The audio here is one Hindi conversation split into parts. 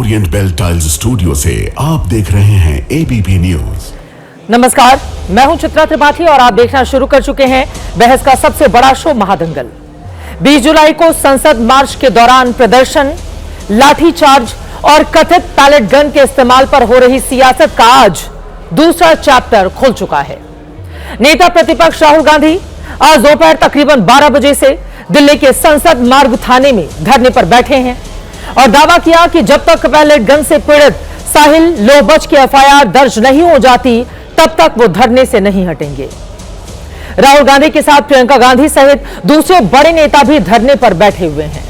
ओरिएंट बेल टाइल्स स्टूडियो से आप देख रहे हैं एबीपी न्यूज। नमस्कार, मैं हूं चित्रा त्रिपाठी और आप देखना शुरू कर चुके हैं बहस का सबसे बड़ा शो महादंगल। 20 जुलाई को संसद मार्च के दौरान प्रदर्शन, लाठीचार्ज और कथित पैलेट गन के इस्तेमाल पर हो रही सियासत का आज दूसरा चैप्टर खुल चुका है। नेता प्रतिपक्ष राहुल गांधी आज दोपहर तकरीबन 12 बजे से दिल्ली के संसद मार्ग थाने में धरने पर बैठे हैं और दावा किया कि जब तक पैलेट गन से पीड़ित साहिल लोबच की एफआईआर दर्ज नहीं हो जाती तब तक वो धरने से नहीं हटेंगे। राहुल गांधी के साथ प्रियंका गांधी सहित दूसरे बड़े नेता भी धरने पर बैठे हुए हैं।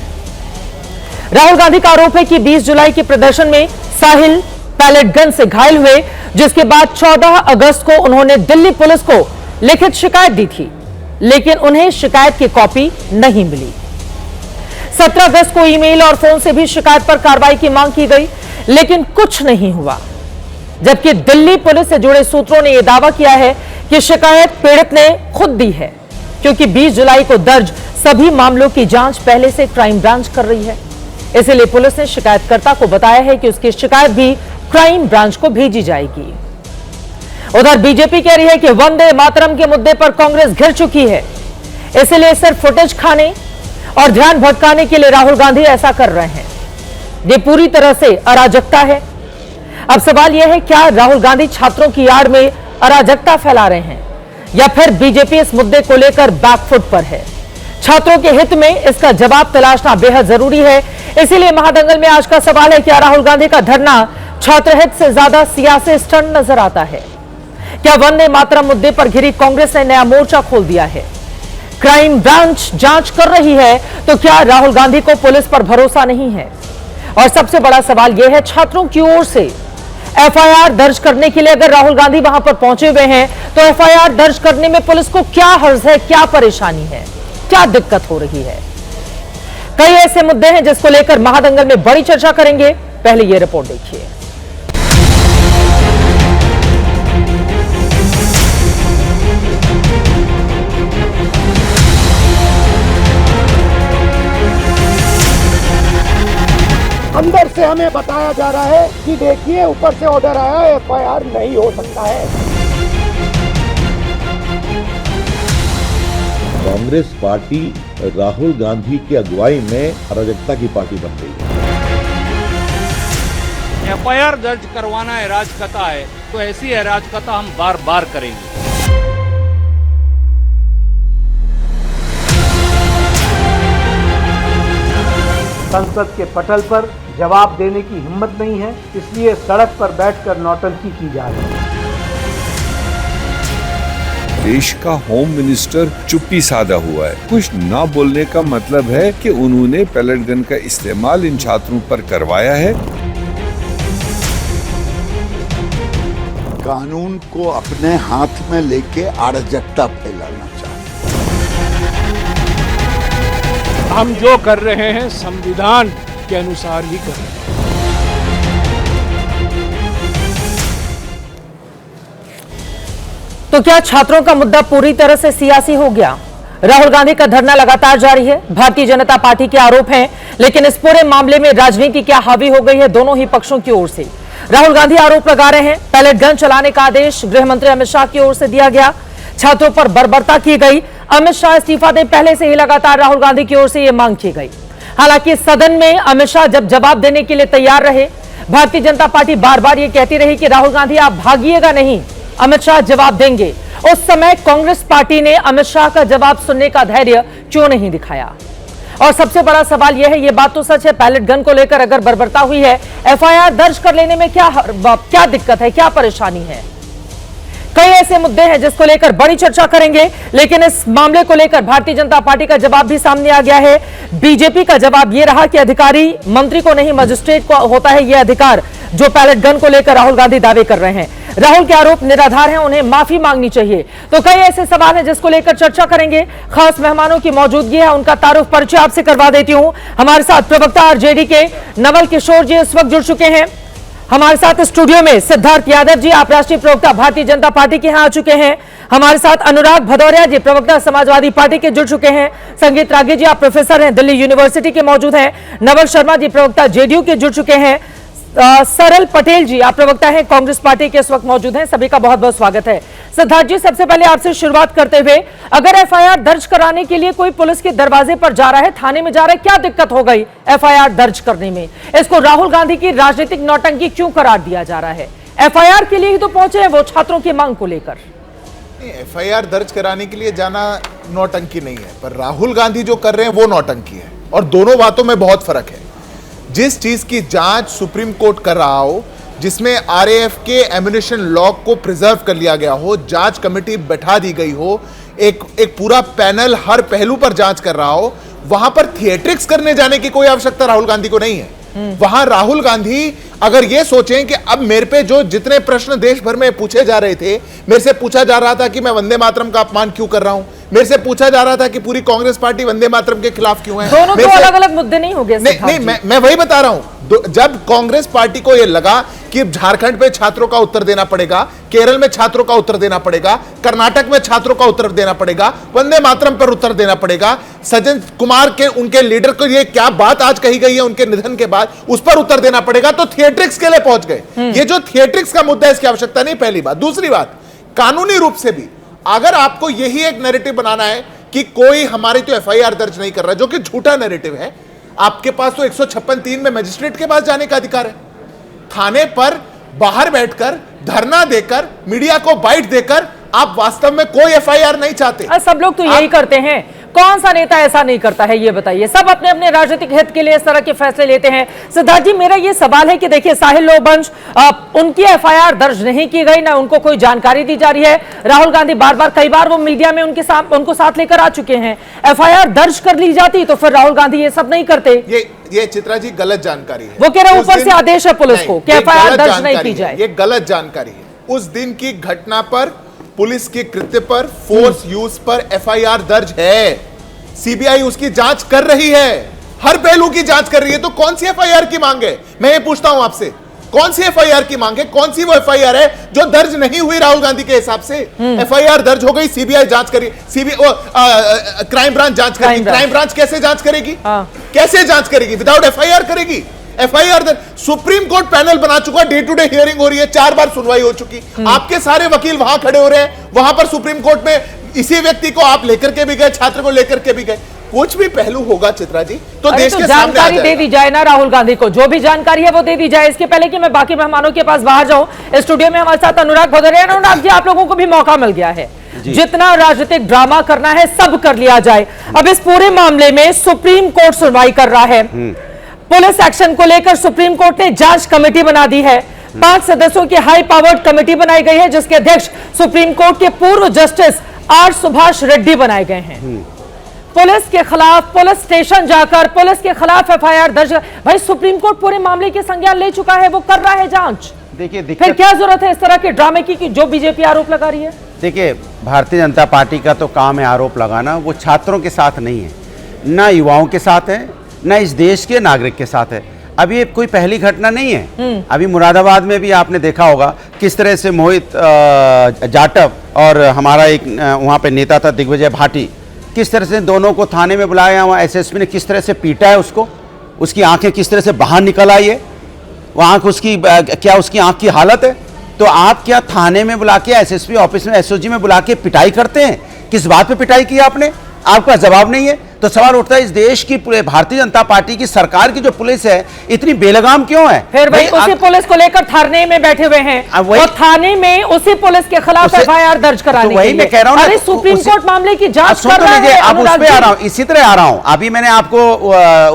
राहुल गांधी का आरोप है कि 20 जुलाई के प्रदर्शन में साहिल पैलेट गन से घायल हुए, जिसके बाद 14 अगस्त को उन्होंने दिल्ली पुलिस को लिखित शिकायत दी थी, लेकिन उन्हें शिकायत की कॉपी नहीं मिली। 17 अगस्त को ईमेल और फोन से भी शिकायत पर कार्रवाई की मांग की गई, लेकिन कुछ नहीं हुआ। जबकि दिल्ली पुलिस से जुड़े सूत्रों ने यह दावा किया है कि शिकायत पीड़ित ने खुद दी है, क्योंकि 20 जुलाई को दर्ज सभी मामलों की जांच पहले से क्राइम ब्रांच कर रही है। इसलिए पुलिस ने शिकायतकर्ता को बताया है कि उसकी शिकायत भी क्राइम ब्रांच को भेजी जाएगी। उधर बीजेपी कह रही है कि वंदे मातरम के मुद्दे पर कांग्रेस घिर चुकी है, इसलिए सिर्फ फुटेज खाने और ध्यान भटकाने के लिए राहुल गांधी ऐसा कर रहे हैं। ये पूरी तरह से अराजकता है। अब सवाल यह है, क्या राहुल गांधी छात्रों की आड़ में अराजकता फैला रहे हैं या फिर बीजेपी इस मुद्दे को लेकर बैकफुट पर है? छात्रों के हित में इसका जवाब तलाशना बेहद जरूरी है। इसीलिए महादंगल में आज का सवाल है, क्या राहुल गांधी का धरना छात्र हित से ज्यादा सियासी स्टंट नजर आता है? क्या वंदे मातरम मुद्दे पर घिरी कांग्रेस ने नया मोर्चा खोल दिया है? क्राइम ब्रांच जांच कर रही है, तो क्या राहुल गांधी को पुलिस पर भरोसा नहीं है? और सबसे बड़ा सवाल यह है, छात्रों की ओर से एफआईआर दर्ज करने के लिए अगर राहुल गांधी वहां पर पहुंचे हुए हैं, तो एफआईआर दर्ज करने में पुलिस को क्या हर्ज है, क्या परेशानी है, क्या दिक्कत हो रही है? कई ऐसे मुद्दे हैं जिसको लेकर महादंगल में बड़ी चर्चा करेंगे। पहले यह रिपोर्ट देखिए। अंदर से हमें बताया जा रहा है कि देखिए ऊपर से ऑर्डर आया, एफआईआर नहीं हो सकता है। कांग्रेस पार्टी राहुल गांधी की अगुवाई में अराजकता की पार्टी बन गई है। एफआईआर दर्ज करवाना अराजकता है, तो ऐसी अराजकता हम बार बार करेंगे। संसद के पटल पर जवाब देने की हिम्मत नहीं है, इसलिए सड़क पर बैठकर नौटंकी की जा रही है। देश का होम मिनिस्टर चुप्पी साधा हुआ है। कुछ ना बोलने का मतलब है कि उन्होंने पैलेट गन का इस्तेमाल इन छात्रों पर करवाया है। कानून को अपने हाथ में लेके अराजकता फैलाना चाहते। हम जो कर रहे हैं संविधान के अनुसार ही कर रहे हैं। तो क्या छात्रों का मुद्दा पूरी तरह से सियासी हो गया? राहुल गांधी का धरना लगातार जारी है। भारतीय जनता पार्टी के आरोप हैं, लेकिन इस पूरे मामले में राजनीति क्या हावी हो गई है दोनों ही पक्षों की ओर से? राहुल गांधी आरोप लगा रहे हैं, पैलेट गन चलाने का आदेश गृह मंत्री अमित शाह की ओर से दिया गया, छात्रों पर बर्बरता की गई। अमित शाह इस्तीफा दें, पहले से ही लगातार राहुल गांधी की ओर से यह मांग की गई। हालांकि सदन में अमित शाह जब जवाब देने के लिए तैयार रहे, भारतीय जनता पार्टी बार बार यह कहती रही कि राहुल गांधी आप भागिएगा नहीं, अमित शाह जवाब देंगे। उस समय कांग्रेस पार्टी ने अमित शाह का जवाब सुनने का धैर्य क्यों नहीं दिखाया? और सबसे बड़ा सवाल यह है, यह बात तो सच है, पैलेट गन को लेकर अगर बर्बरता हुई है, एफआईआर दर्ज कर लेने में क्या दिक्कत है, क्या परेशानी है? कई ऐसे मुद्दे हैं जिसको लेकर बड़ी चर्चा करेंगे, लेकिन इस मामले को लेकर भारतीय जनता पार्टी का जवाब भी सामने आ गया है। बीजेपी का जवाब यह रहा कि अधिकारी मंत्री को नहीं, मजिस्ट्रेट को होता है यह अधिकार, जो पैलेट गन को लेकर राहुल गांधी दावे कर रहे हैं। राहुल के आरोप निराधार हैं, उन्हें माफी मांगनी चाहिए। तो कई ऐसे सवाल हैं जिसको लेकर चर्चा करेंगे। खास मेहमानों की मौजूदगी है, उनका तारुफ परिचय आपसे करवा देती हूं। हमारे साथ प्रवक्ता आरजेडी के नवल किशोर जी इस वक्त जुड़ चुके हैं। हमारे साथ स्टूडियो में सिद्धार्थ यादव जी, आप राष्ट्रीय प्रवक्ता भारतीय जनता पार्टी के यहां आ चुके हैं। हमारे साथ अनुराग भदौरिया जी, प्रवक्ता समाजवादी पार्टी के जुड़ चुके हैं। संगीत रागी जी, आप प्रोफेसर हैं, दिल्ली यूनिवर्सिटी के मौजूद हैं। नवल शर्मा जी, प्रवक्ता जेडीयू के जुड़ चुके हैं। सरल पटेल जी, आप प्रवक्ता हैं कांग्रेस पार्टी के, इस वक्त मौजूद हैं। सभी का बहुत बहुत स्वागत है। सिद्धार्थ जी, सबसे पहले आपसे शुरुआत करते हुए, अगर एफआईआर दर्ज कराने के लिए कोई पुलिस के दरवाजे पर जा रहा है, थाने में जा रहा है, क्या दिक्कत हो गई एफआईआर दर्ज करने में? इसको राहुल गांधी की राजनीतिक नौटंकी क्यों करार दिया जा रहा है? एफआईआर के लिए ही तो पहुंचे हैं वो, छात्रों की मांग को लेकर। एफआईआर दर्ज कराने के लिए जाना नौटंकी नहीं है, पर राहुल गांधी जो कर रहे हैं वो नौटंकी है, और दोनों बातों में बहुत फर्क है। जिस चीज की जांच सुप्रीम कोर्ट कर रहा हो, जिसमें आरएएफ के एम्युनिशन लॉ को प्रिजर्व कर लिया गया हो, जांच कमेटी बैठा दी गई हो, एक पूरा पैनल हर पहलू पर जांच कर रहा हो, वहां पर थिएट्रिक्स करने जाने की कोई आवश्यकता राहुल गांधी को नहीं है। वहां राहुल गांधी अगर यह सोचें कि अब मेरे पे जो जितने प्रश्न देश भर में पूछे जा रहे थे, मेरे से पूछा जा रहा था कि मैं वंदे मातरम का अपमान क्यों कर रहा हूं, मेरे से पूछा जा रहा था कि पूरी कांग्रेस पार्टी वंदे मातरम के खिलाफ क्यों है, दोनों तो अलग अलग मुद्दे नहीं हो गए? नहीं, मैं वही बता रहा हूं। जब कांग्रेस पार्टी को यह लगा कि झारखंड पे छात्रों का उत्तर देना पड़ेगा, केरल में छात्रों का उत्तर देना पड़ेगा, कर्नाटक में छात्रों का उत्तर देना पड़ेगा, वंदे मातरम पर उत्तर देना पड़ेगा, सज्जन कुमार के उनके लीडर को ये क्या बात आज कही गई है उनके निधन के बाद, उस पर उत्तर देना पड़ेगा, तो थिएट्रिक्स के लिए पहुंच गए। ये जो थिएट्रिक्स का मुद्दा है, इसकी आवश्यकता नहीं, पहली बात। दूसरी बात, कानूनी रूप से भी अगर आपको यही एक नैरेटिव बनाना है कि कोई हमारी तो एफआईआर दर्ज नहीं कर रहा, जो कि झूठा नैरेटिव है, आपके पास तो 156(3) में मजिस्ट्रेट के पास जाने का अधिकार है। थाने पर बाहर बैठकर धरना देकर मीडिया को बाइट देकर आप वास्तव में कोई एफआईआर नहीं चाहते। सब लोग तो यही करते हैं, कौन सा नेता ऐसा नहीं करता है ये बताइए? सब अपने अपने राजनीतिक हित के लिए इस तरह के फैसले लेते हैं। सिद्धार्थ जी, मेरा ये सवाल है कि देखिए, साहिल लोहबंश, उनकी एफआईआर दर्ज नहीं की गई, ना उनको कोई जानकारी दी जा रही है। राहुल गांधी बार बार कई बार वो मीडिया में उनको साथ लेकर आ चुके हैं। एफआईआर दर्ज कर ली जाती तो फिर राहुल गांधी ये सब नहीं करते। ये चित्रा जी गलत जानकारी है। वो कह रहे ऊपर से आदेश है पुलिस को कि एफआईआर दर्ज नहीं की जाए। ये गलत जानकारी है। उस दिन की घटना पर, पुलिस के कृत्य पर, फोर्स यूज पर एफआईआर दर्ज है। सीबीआई उसकी जांच कर रही है, हर पहलू की जांच कर रही है। तो कौन सी एफआईआर की मांग है? मैं ये पूछता हूं आपसे, कौन सी एफआईआर की मांग है? कौन सी वो एफआईआर है जो दर्ज नहीं हुई राहुल गांधी के हिसाब से? एफआईआर दर्ज हो गई, सीबीआई जांच करी, क्राइम ब्रांच जांच करेगी। क्राइम ब्रांच कैसे जांच करेगी? कैसे जांच करेगी? विदाउट एफआईआर करेगी? एफआईआर सुप्रीम कोर्ट पैनल बना चुका, डे टू डे हियरिंग हो रही है, 4 बार सुनवाई हो चुकी। आपके सारे वकील वहां खड़े हो रहे हैं, वहां पर सुप्रीम कोर्ट में इसी व्यक्ति को आप लेकर के भी गए, छात्र को लेकर के भी गए। कुछ भी पहलू होगा चित्रा जी तो देश के सामने जानकारी दे दी जाए ना राहुल गांधी को, जो भी जानकारी है वो दे दी जाए। इसके पहले कि मैं बाकी मेहमानों के पास बाहर जाऊं, स्टूडियो में हमारे साथ अनुराग भदौरिया। अनुराग जी, आप लोगों को भी मौका मिल गया है, जितना राजनीतिक ड्रामा करना है सब कर लिया जाए। अब इस पूरे मामले में सुप्रीम कोर्ट सुनवाई कर रहा है। पुलिस एक्शन को लेकर सुप्रीम कोर्ट ने जांच कमेटी बना दी है। 5 सदस्यों की हाई पावर्ड कमेटी बनाई गई है, जिसके अध्यक्ष सुप्रीम कोर्ट के पूर्व जस्टिस आर सुभाष रेड्डी बनाए गए हैं। पुलिस के खिलाफ पुलिस स्टेशन जाकर पुलिस के खिलाफ एफआईआर दर्ज। भाई, सुप्रीम कोर्ट पूरे मामले की संज्ञान ले चुका है, वो कर रहा है जांच। देखिए, फिर क्या जरूरत है इस तरह के ड्रामे की कि जो बीजेपी आरोप लगा रही है? देखिए, भारतीय जनता पार्टी का तो काम है आरोप लगाना, वो छात्रों के साथ नहीं है, ना युवाओं के साथ है, ना इस देश के नागरिक के साथ है। अभी ये कोई पहली घटना नहीं है। अभी मुरादाबाद में भी आपने देखा होगा किस तरह से मोहित जाटव और हमारा एक वहाँ पे नेता था दिग्विजय भाटी, किस तरह से दोनों को थाने में बुलाया, वहाँ एसएसपी ने किस तरह से पीटा है उसको, उसकी आंखें किस तरह से बाहर निकल आई है, वो आंख उसकी क्या उसकी आंख की हालत है। तो आप क्या थाने में बुला के, एसएसपी ऑफिस में, एसओजी में बुला के पिटाई करते हैं? किस बात पे पिटाई की आपने? आपका जवाब नहीं है। तो सवाल उठता है, इस देश की भारतीय जनता पार्टी की सरकार की जो पुलिस है इतनी बेलगाम क्यों है? फिर भाई उसी पुलिस को लेकर थाने में बैठे हुए हैं और थाने में उसी पुलिस के खिलाफ एफआईआर दर्ज कराने तो वही मैं कह रहा हूं, अरे सुप्रीम कोर्ट मामले की जांच कर रहा है। अब उस पे आ रहा हूं, इसी तरह आ रहा हूं। अभी मैंने आपको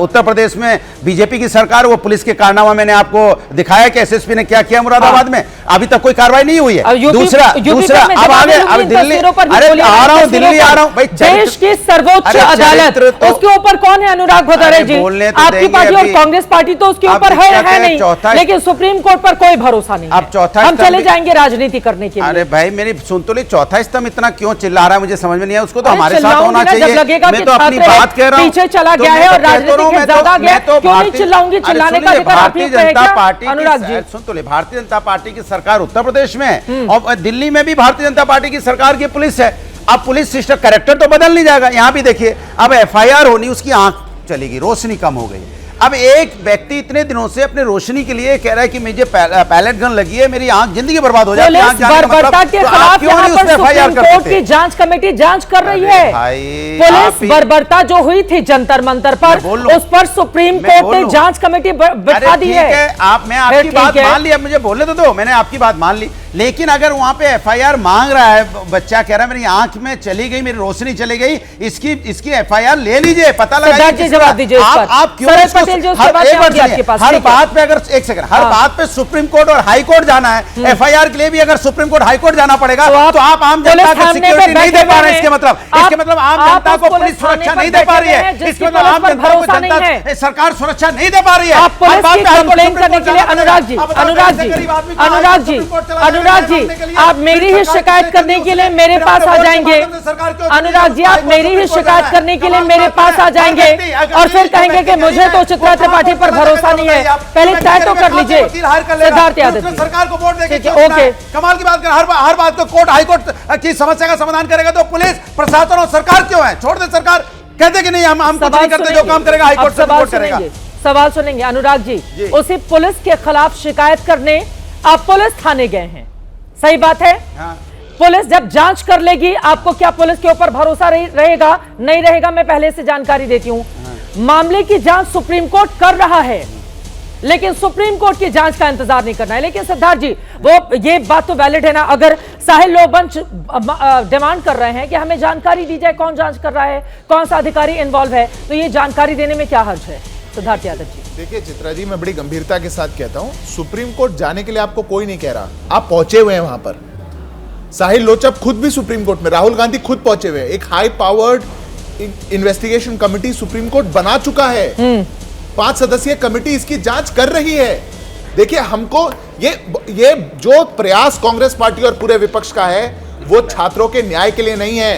उत्तर प्रदेश में बीजेपी की सरकार, वो पुलिस के कारनामा मैंने आपको दिखाया कि एसएसपी ने क्या किया मुरादाबाद में। अभी तक कोई कार्रवाई नहीं हुई है। दूसरा अब आगे, अब दिल्ली, अरे आ रहा हूं, दिल्ली आ रहा हूं भाई। देश की सर्वोच्च अदालत, उसके ऊपर कौन है अनुराग भदौरिया जी? आपकी पार्टी और कांग्रेस पार्टी तो उसके ऊपर है नहीं, लेकिन सुप्रीम कोर्ट पर कोई भरोसा नहीं। अब चौथा हम चले जाएंगे राजनीति करने के लिए। अरे भाई, मेरी सुन तो ली, चौथा स्तंभ इतना क्यों चिल्ला रहा है, मुझे समझ में नहीं आया। उसको तो हमारे साथ होना चाहिए। मैं तो अपनी बात कह रहा हूं, पीछे चला गया है और राजनीति में ज्यादा गया, क्यों नहीं चिल्लाऊंगी? चिल्लाने का अधिकार भारतीय जनता पार्टी, अनुराग जी सुन तो ले, भारतीय जनता पार्टी की सरकार उत्तर प्रदेश में है और दिल्ली में भी भारतीय जनता पार्टी की सरकार की पुलिस है। अब पुलिस सिस्टम कैरेक्टर तो बदल नहीं जाएगा। यहां भी देखिए, अब एफआईआर होनी, उसकी आंख चलेगी, रोशनी कम हो गई। अब एक व्यक्ति इतने दिनों से अपने रोशनी के लिए कह रहा है कि मुझे पैलेट गन लगी है, मेरी आंख जिंदगी बर्बाद हो जाती है। पुलिस बर्बरता के खिलाफ यहाँ पर सुप्रीम कोर्ट की जांच कमेटी जांच कर रही है। पुलिस बर्बरता जो हुई थी जंतर मंतर पर, उस पर सुप्रीम कोर्ट ने जांच कमेटी बैठा दी है। मैं आपकी बात मान ली, अब मुझे बोलने तो दो, मैंने आपकी बात मान ली, लेकिन अगर वहां पे एफआईआर मांग रहा है, बच्चा कह रहा है मेरी आंख में चली गई, मेरी रोशनी चली गई, इसकी एफआईआर ले लीजिए, पता लगाइए। जवाब दीजिए आप क्यों हर बात पे, अगर एक सेकंड, हर बात पे सुप्रीम कोर्ट और हाई कोर्ट जाना है, एफआईआर के लिए भी अगर सुप्रीम कोर्ट हाई कोर्ट जाना पड़ेगा, तो आप आम जनता को सिक्योरिटी नहीं दे पा रहे हैं। इसके मतलब आम जनता को पुलिस सुरक्षा नहीं दे पा रही है, इसके मतलब आम जनता को जनता सरकार सुरक्षा नहीं दे पा रही है। कंप्लेन करने के लिए अनुराग जी आप मेरी ही शिकायत करने के लिए मेरे पास आ जाएंगे। अनुराग जी आप मेरी ही शिकायत करने के लिए मेरे पास आ जाएंगे और फिर कहेंगे कि मुझे तो चित्रा त्रिपाठी पर भरोसा नहीं है। पहले तय तो कर लीजिए सिद्धार्थ यादव जी। सरकार को वोट देके ओके, कमाल की बात कर, हर बात को कोर्ट हाई कोर्ट की समस्या का समाधान करेगा तो पुलिस प्रशासन और सरकार क्यों है? छोड़ दे सरकार, कहते कि नहीं हम कुछ नहीं करते, जो काम करेगा हाई कोर्ट से रिपोर्ट करेगा। सवाल सुनेंगे अनुराग जी। उसी पुलिस के खिलाफ शिकायत करने आप पुलिस थाने गए हैं, सही बात है? हाँ। पुलिस जब जांच कर लेगी, आपको क्या पुलिस के ऊपर भरोसा रहेगा नहीं रहेगा? मैं पहले से जानकारी देती हूं। हाँ। मामले की जांच सुप्रीम कोर्ट कर रहा है, लेकिन सुप्रीम कोर्ट की जांच का इंतजार नहीं करना है। लेकिन सिद्धार्थ जी, वो ये बात तो वैलिड है ना, अगर साहिल लोबंच डिमांड कर रहे हैं कि हमें जानकारी दी जाए कौन जांच कर रहा है, कौन सा अधिकारी इन्वॉल्व है, तो ये जानकारी देने में क्या हर्ज है? सिद्धार्थ यादव जी। देखिए चित्रा जी, मैं बड़ी गंभीरता के साथ कहता हूं, सुप्रीम कोर्ट जाने के लिए आपको कोई नहीं कह रहा, आप पहुंचे हुए हैं वहां पर। साहिल लोचप खुद भी सुप्रीम कोर्ट में, राहुल गांधी खुद पहुंचे हुए हैं। एक high powered investigation committee supreme court बना चुका है, 5 सदस्यीय कमेटी इसकी जांच कर रही है। देखिए हमको ये जो प्रयास कांग्रेस पार्टी और पूरे विपक्ष का है, वो छात्रों के न्याय के लिए नहीं है।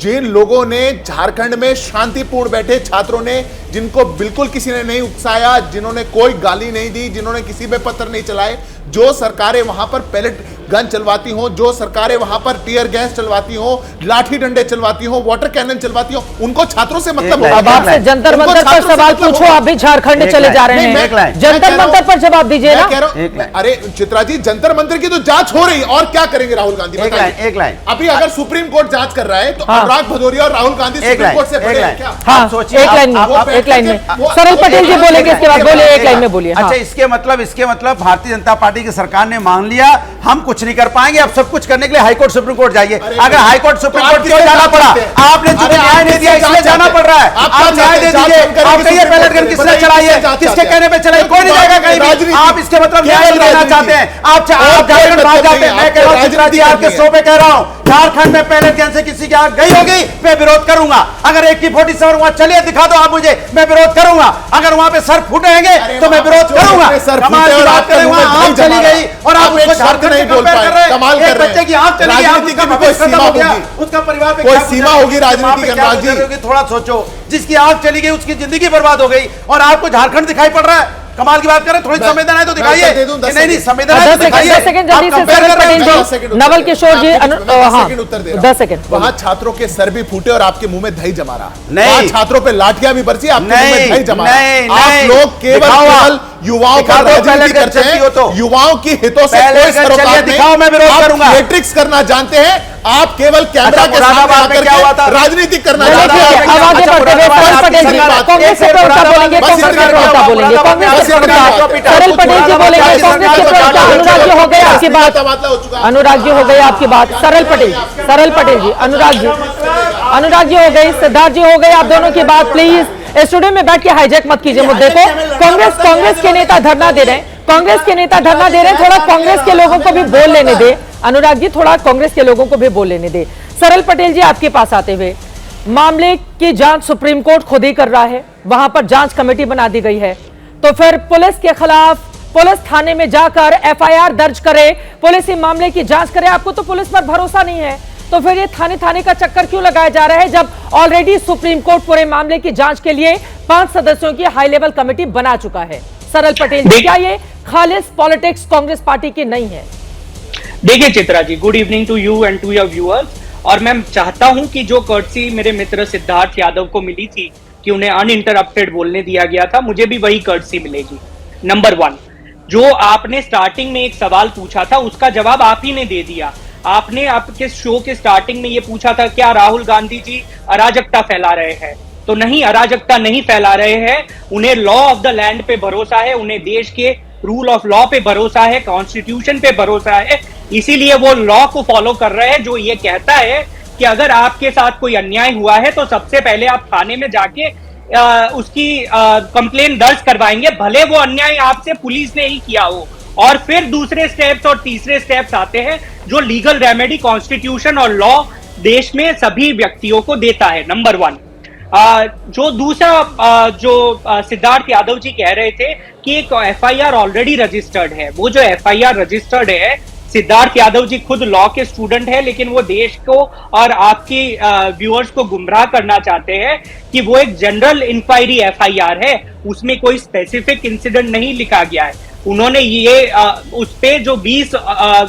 जिन लोगों ने झारखंड में शांतिपूर्ण बैठे छात्रों ने, जिनको बिल्कुल किसी ने नहीं उकसाया, जिन्होंने कोई गाली नहीं दी, जिन्होंने किसी पे पत्थर नहीं चलाए, जो सरकारें वहां पर पैलेट गन चलवाती हो, जो सरकारें वहां पर टीयर गैस चलवाती हो, लाठी डंडे चलवाती हो, वाटर कैनन चलवाती हो, उनको छात्रों से मतलब होगा। अब आपसे जंतर मंतर पर सवाल पूछो, आप भी झारखंड चले जा रहे हैं, जंतर मंतर पर जवाब दीजिए ना। अरे चित्रा जी, जंतर मंतर की तो जांच हो रही, और क्या करेंगे राहुल गांधी? एक लाइन अभी अगर सुप्रीम कोर्ट जांच कर रहा है तो अनुराग भदौरिया और राहुल गांधी सुप्रीम कोर्ट से बड़े हैं क्या? हाँ, सोचिए एक लाइन में सरल पटेल जी बोलेंगे, इसके बाद बोलिए, एक लाइन में बोलिए। अच्छा, इसके मतलब भारतीय जनता पार्टी की सरकार ने मान लिया हम कुछ नहीं कर पाएंगे, अब सब कुछ करने के लिए हाईकोर्ट सुप्रीम कोर्ट जाइए। अगर हाईकोर्ट सुप्रीम कोर्ट क्यों जाना पड़ा? आपने चूंकि न्याय नहीं दिया इसलिए जाना पड़ रहा है। आप न्याय दे दीजिए, आप कहिए पैलेट गन किसने चलाई है, किसके कहने पे चलाई, कोई नहीं जाएगा कहीं भी। आप इसके मतलब न्याय देना चाहते हैं, आप झारखंड भाग जाते हैं। मैं कह रहा हूं चित्रा जी, आपके शो पे कह रहा हूं, झारखंड में पैलेट गन से किसी की आंख गई होगी, मैं विरोध करूंगा। अगर AK-47 वहां चलिए दिखा दो आप मुझे, मैं विरोध करूंगा। अगर वहां पे सर फूटेंगे तो मैं विरोध करूंगा। कमाल की बात करें, वहां आंख चली गई और आप उसको झारखंड नहीं बोल पाए, कमाल कर रहे हैं। बच्चे की आंख चली गई, उसका भविष्य खत्म हो गया, उसका परिवार पे कोई सीमा होगी राजनीति की? थोड़ा सोचो, जिसकी आंख चली गई उसकी जिंदगी बर्बाद हो गई और आपको झारखंड दिखाई पड़ रहा है। कमाल की बात करें, थोड़ी संवेदना है तो दिखाइए। नहीं संवेदना है तो दिखाइए। 10 सेकंड जल्दी से सरल पटेल जी, नवल किशोर जी, उत्तर दे 10 सेकंड। वहां छात्रों के सर भी फूटे और आपके मुंह में दही जमा रहा। नहीं, छात्रों पे लाठियां भी बरसी, आपके मुंह में दही जमा रहा। आप लोग केवल युवाओं का राजनीति करते हैं, युवाओं की हितों से कोई सरोकार नहीं। मैं विरोध करूंगा। मैट्रिक्स करना जानते हैं आप, केवल कैमरा के सामने आकर क्या हुआ था? राजनीति करना आगे बढ़ते हुए सरल पटेल जी कांग्रेस के प्रवक्ता बोलेंगे, कांग्रेस के प्रवक्ता बोलेंगे, कांग्रेस के प्रवक्ता सरल पटेल जी बोलेंगे, कांग्रेस के प्रवक्ता अनुराग जी हो गए आपकी बात, अनुराग जी हो गई आपकी बात, सरल पटेल जी, अनुराग जी हो गई, सिद्धार्थ जी हो गए, आप दोनों की बात प्लीज स्टूडियो में बैठ के हाईजैक मत कीजिए मुद्दे को। कांग्रेस के नेता धरना दे रहे हैं, थोड़ा कांग्रेस के लोगों को भी बोल लेने दे। अनुराग जी, थोड़ा कांग्रेस के लोगों को भी बोल लेने दे। सरल पटेल जी, आपके पास आते हुए, मामले की जांच सुप्रीम कोर्ट खुद ही कर रहा है, वहां पर जांच कमेटी बना दी गई है, तो फिर पुलिस के खिलाफ पुलिस थाने में जाकर FIR दर्ज करे, पुलिस इस मामले की जांच करे। आपको तो पुलिस पर भरोसा नहीं है, तो फिर ये थाने का चक्कर क्यों लगाया जा रहा है, जब ऑलरेडी सुप्रीम कोर्ट पूरे मामले की जांच के लिए 5 सदस्यों की हाई लेवल कमेटी बना चुका है? सरल पटेल जी, क्या ये खालिस पॉलिटिक्स कांग्रेस पार्टी की नहीं है? देखिए Chitra ji, good evening to you and to your viewers. और मैं चाहता हूं कि जो कर्टसी मेरे मित्र सिद्धार्थ यादव को मिली थी कि उन्हें अनइंटरप्टेड बोलने दिया गया था, मुझे भी वही कर्टसी मिलेगी। नंबर 1, जो आपने स्टार्टिंग में एक सवाल पूछा था उसका जवाब आप ही ने दे दिया। आपने आपके शो के स्टार्टिंग में ये पूछा था क्या राहुल गांधी जी अराजकता फैला रहे हैं? तो नहीं, अराजकता नहीं फैला रहे हैं। उन्हें लॉ ऑफ द लैंड पे भरोसा है, उन्हें देश के रूल ऑफ लॉ पे भरोसा है, कॉन्स्टिट्यूशन पे भरोसा है, इसीलिए वो लॉ को फॉलो कर रहे हैं जो ये कहता है कि अगर आपके साथ कोई अन्याय हुआ है तो सबसे पहले आप थाने में जाके उसकी कंप्लेन दर्ज करवाएंगे, भले वो अन्याय आपसे पुलिस ने ही किया हो। और फिर दूसरे स्टेप्स और तीसरे स्टेप्स आते हैं जो लीगल रेमेडी कॉन्स्टिट्यूशन और लॉ देश में सभी व्यक्तियों को देता है। नंबर 1, जो दूसरा जो सिद्धार्थ यादव जी कह रहे थे कि एक एफआईआर ऑलरेडी रजिस्टर्ड है, वो जो एफआईआर रजिस्टर्ड है, सिद्धार्थ यादव जी खुद लॉ के स्टूडेंट है, लेकिन वो देश को और आपकी व्यूअर्स को गुमराह करना चाहते हैं कि वो एक जनरल इंक्वायरी एफआईआर है, उसमें कोई स्पेसिफिक इंसिडेंट नहीं लिखा गया है। उन्होंने ये उस पे जो 20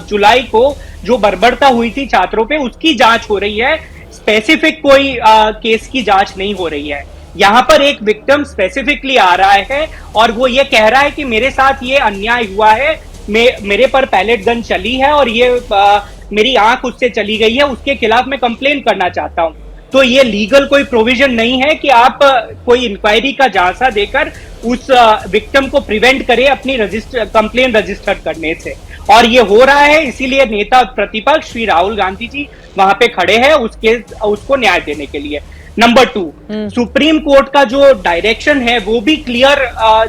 जुलाई को जो बर्बरता हुई थी छात्रों पे, उसकी जांच हो रही है, स्पेसिफिक कोई केस की जांच नहीं हो रही है। यहाँ पर एक विक्टिम स्पेसिफिकली आ रहा है और वो ये कह रहा है कि मेरे साथ ये अन्याय हुआ है, मेरे पर पैलेट गन चली है और ये मेरी आंख उससे चली गई है, उसके खिलाफ मैं कंप्लेन करना चाहता हूं। तो ये लीगल कोई प्रोविजन नहीं है कि आप कोई इंक्वायरी का झांसा देकर उस विक्टिम को प्रिवेंट करें अपनी कंप्लेन रजिस्टर करने से, और ये हो रहा है। इसीलिए नेता प्रतिपक्ष श्री राहुल गांधी जी वहां पे खड़े हैं उसको न्याय देने के लिए। नंबर 2, सुप्रीम कोर्ट का जो डायरेक्शन है वो भी क्लियर,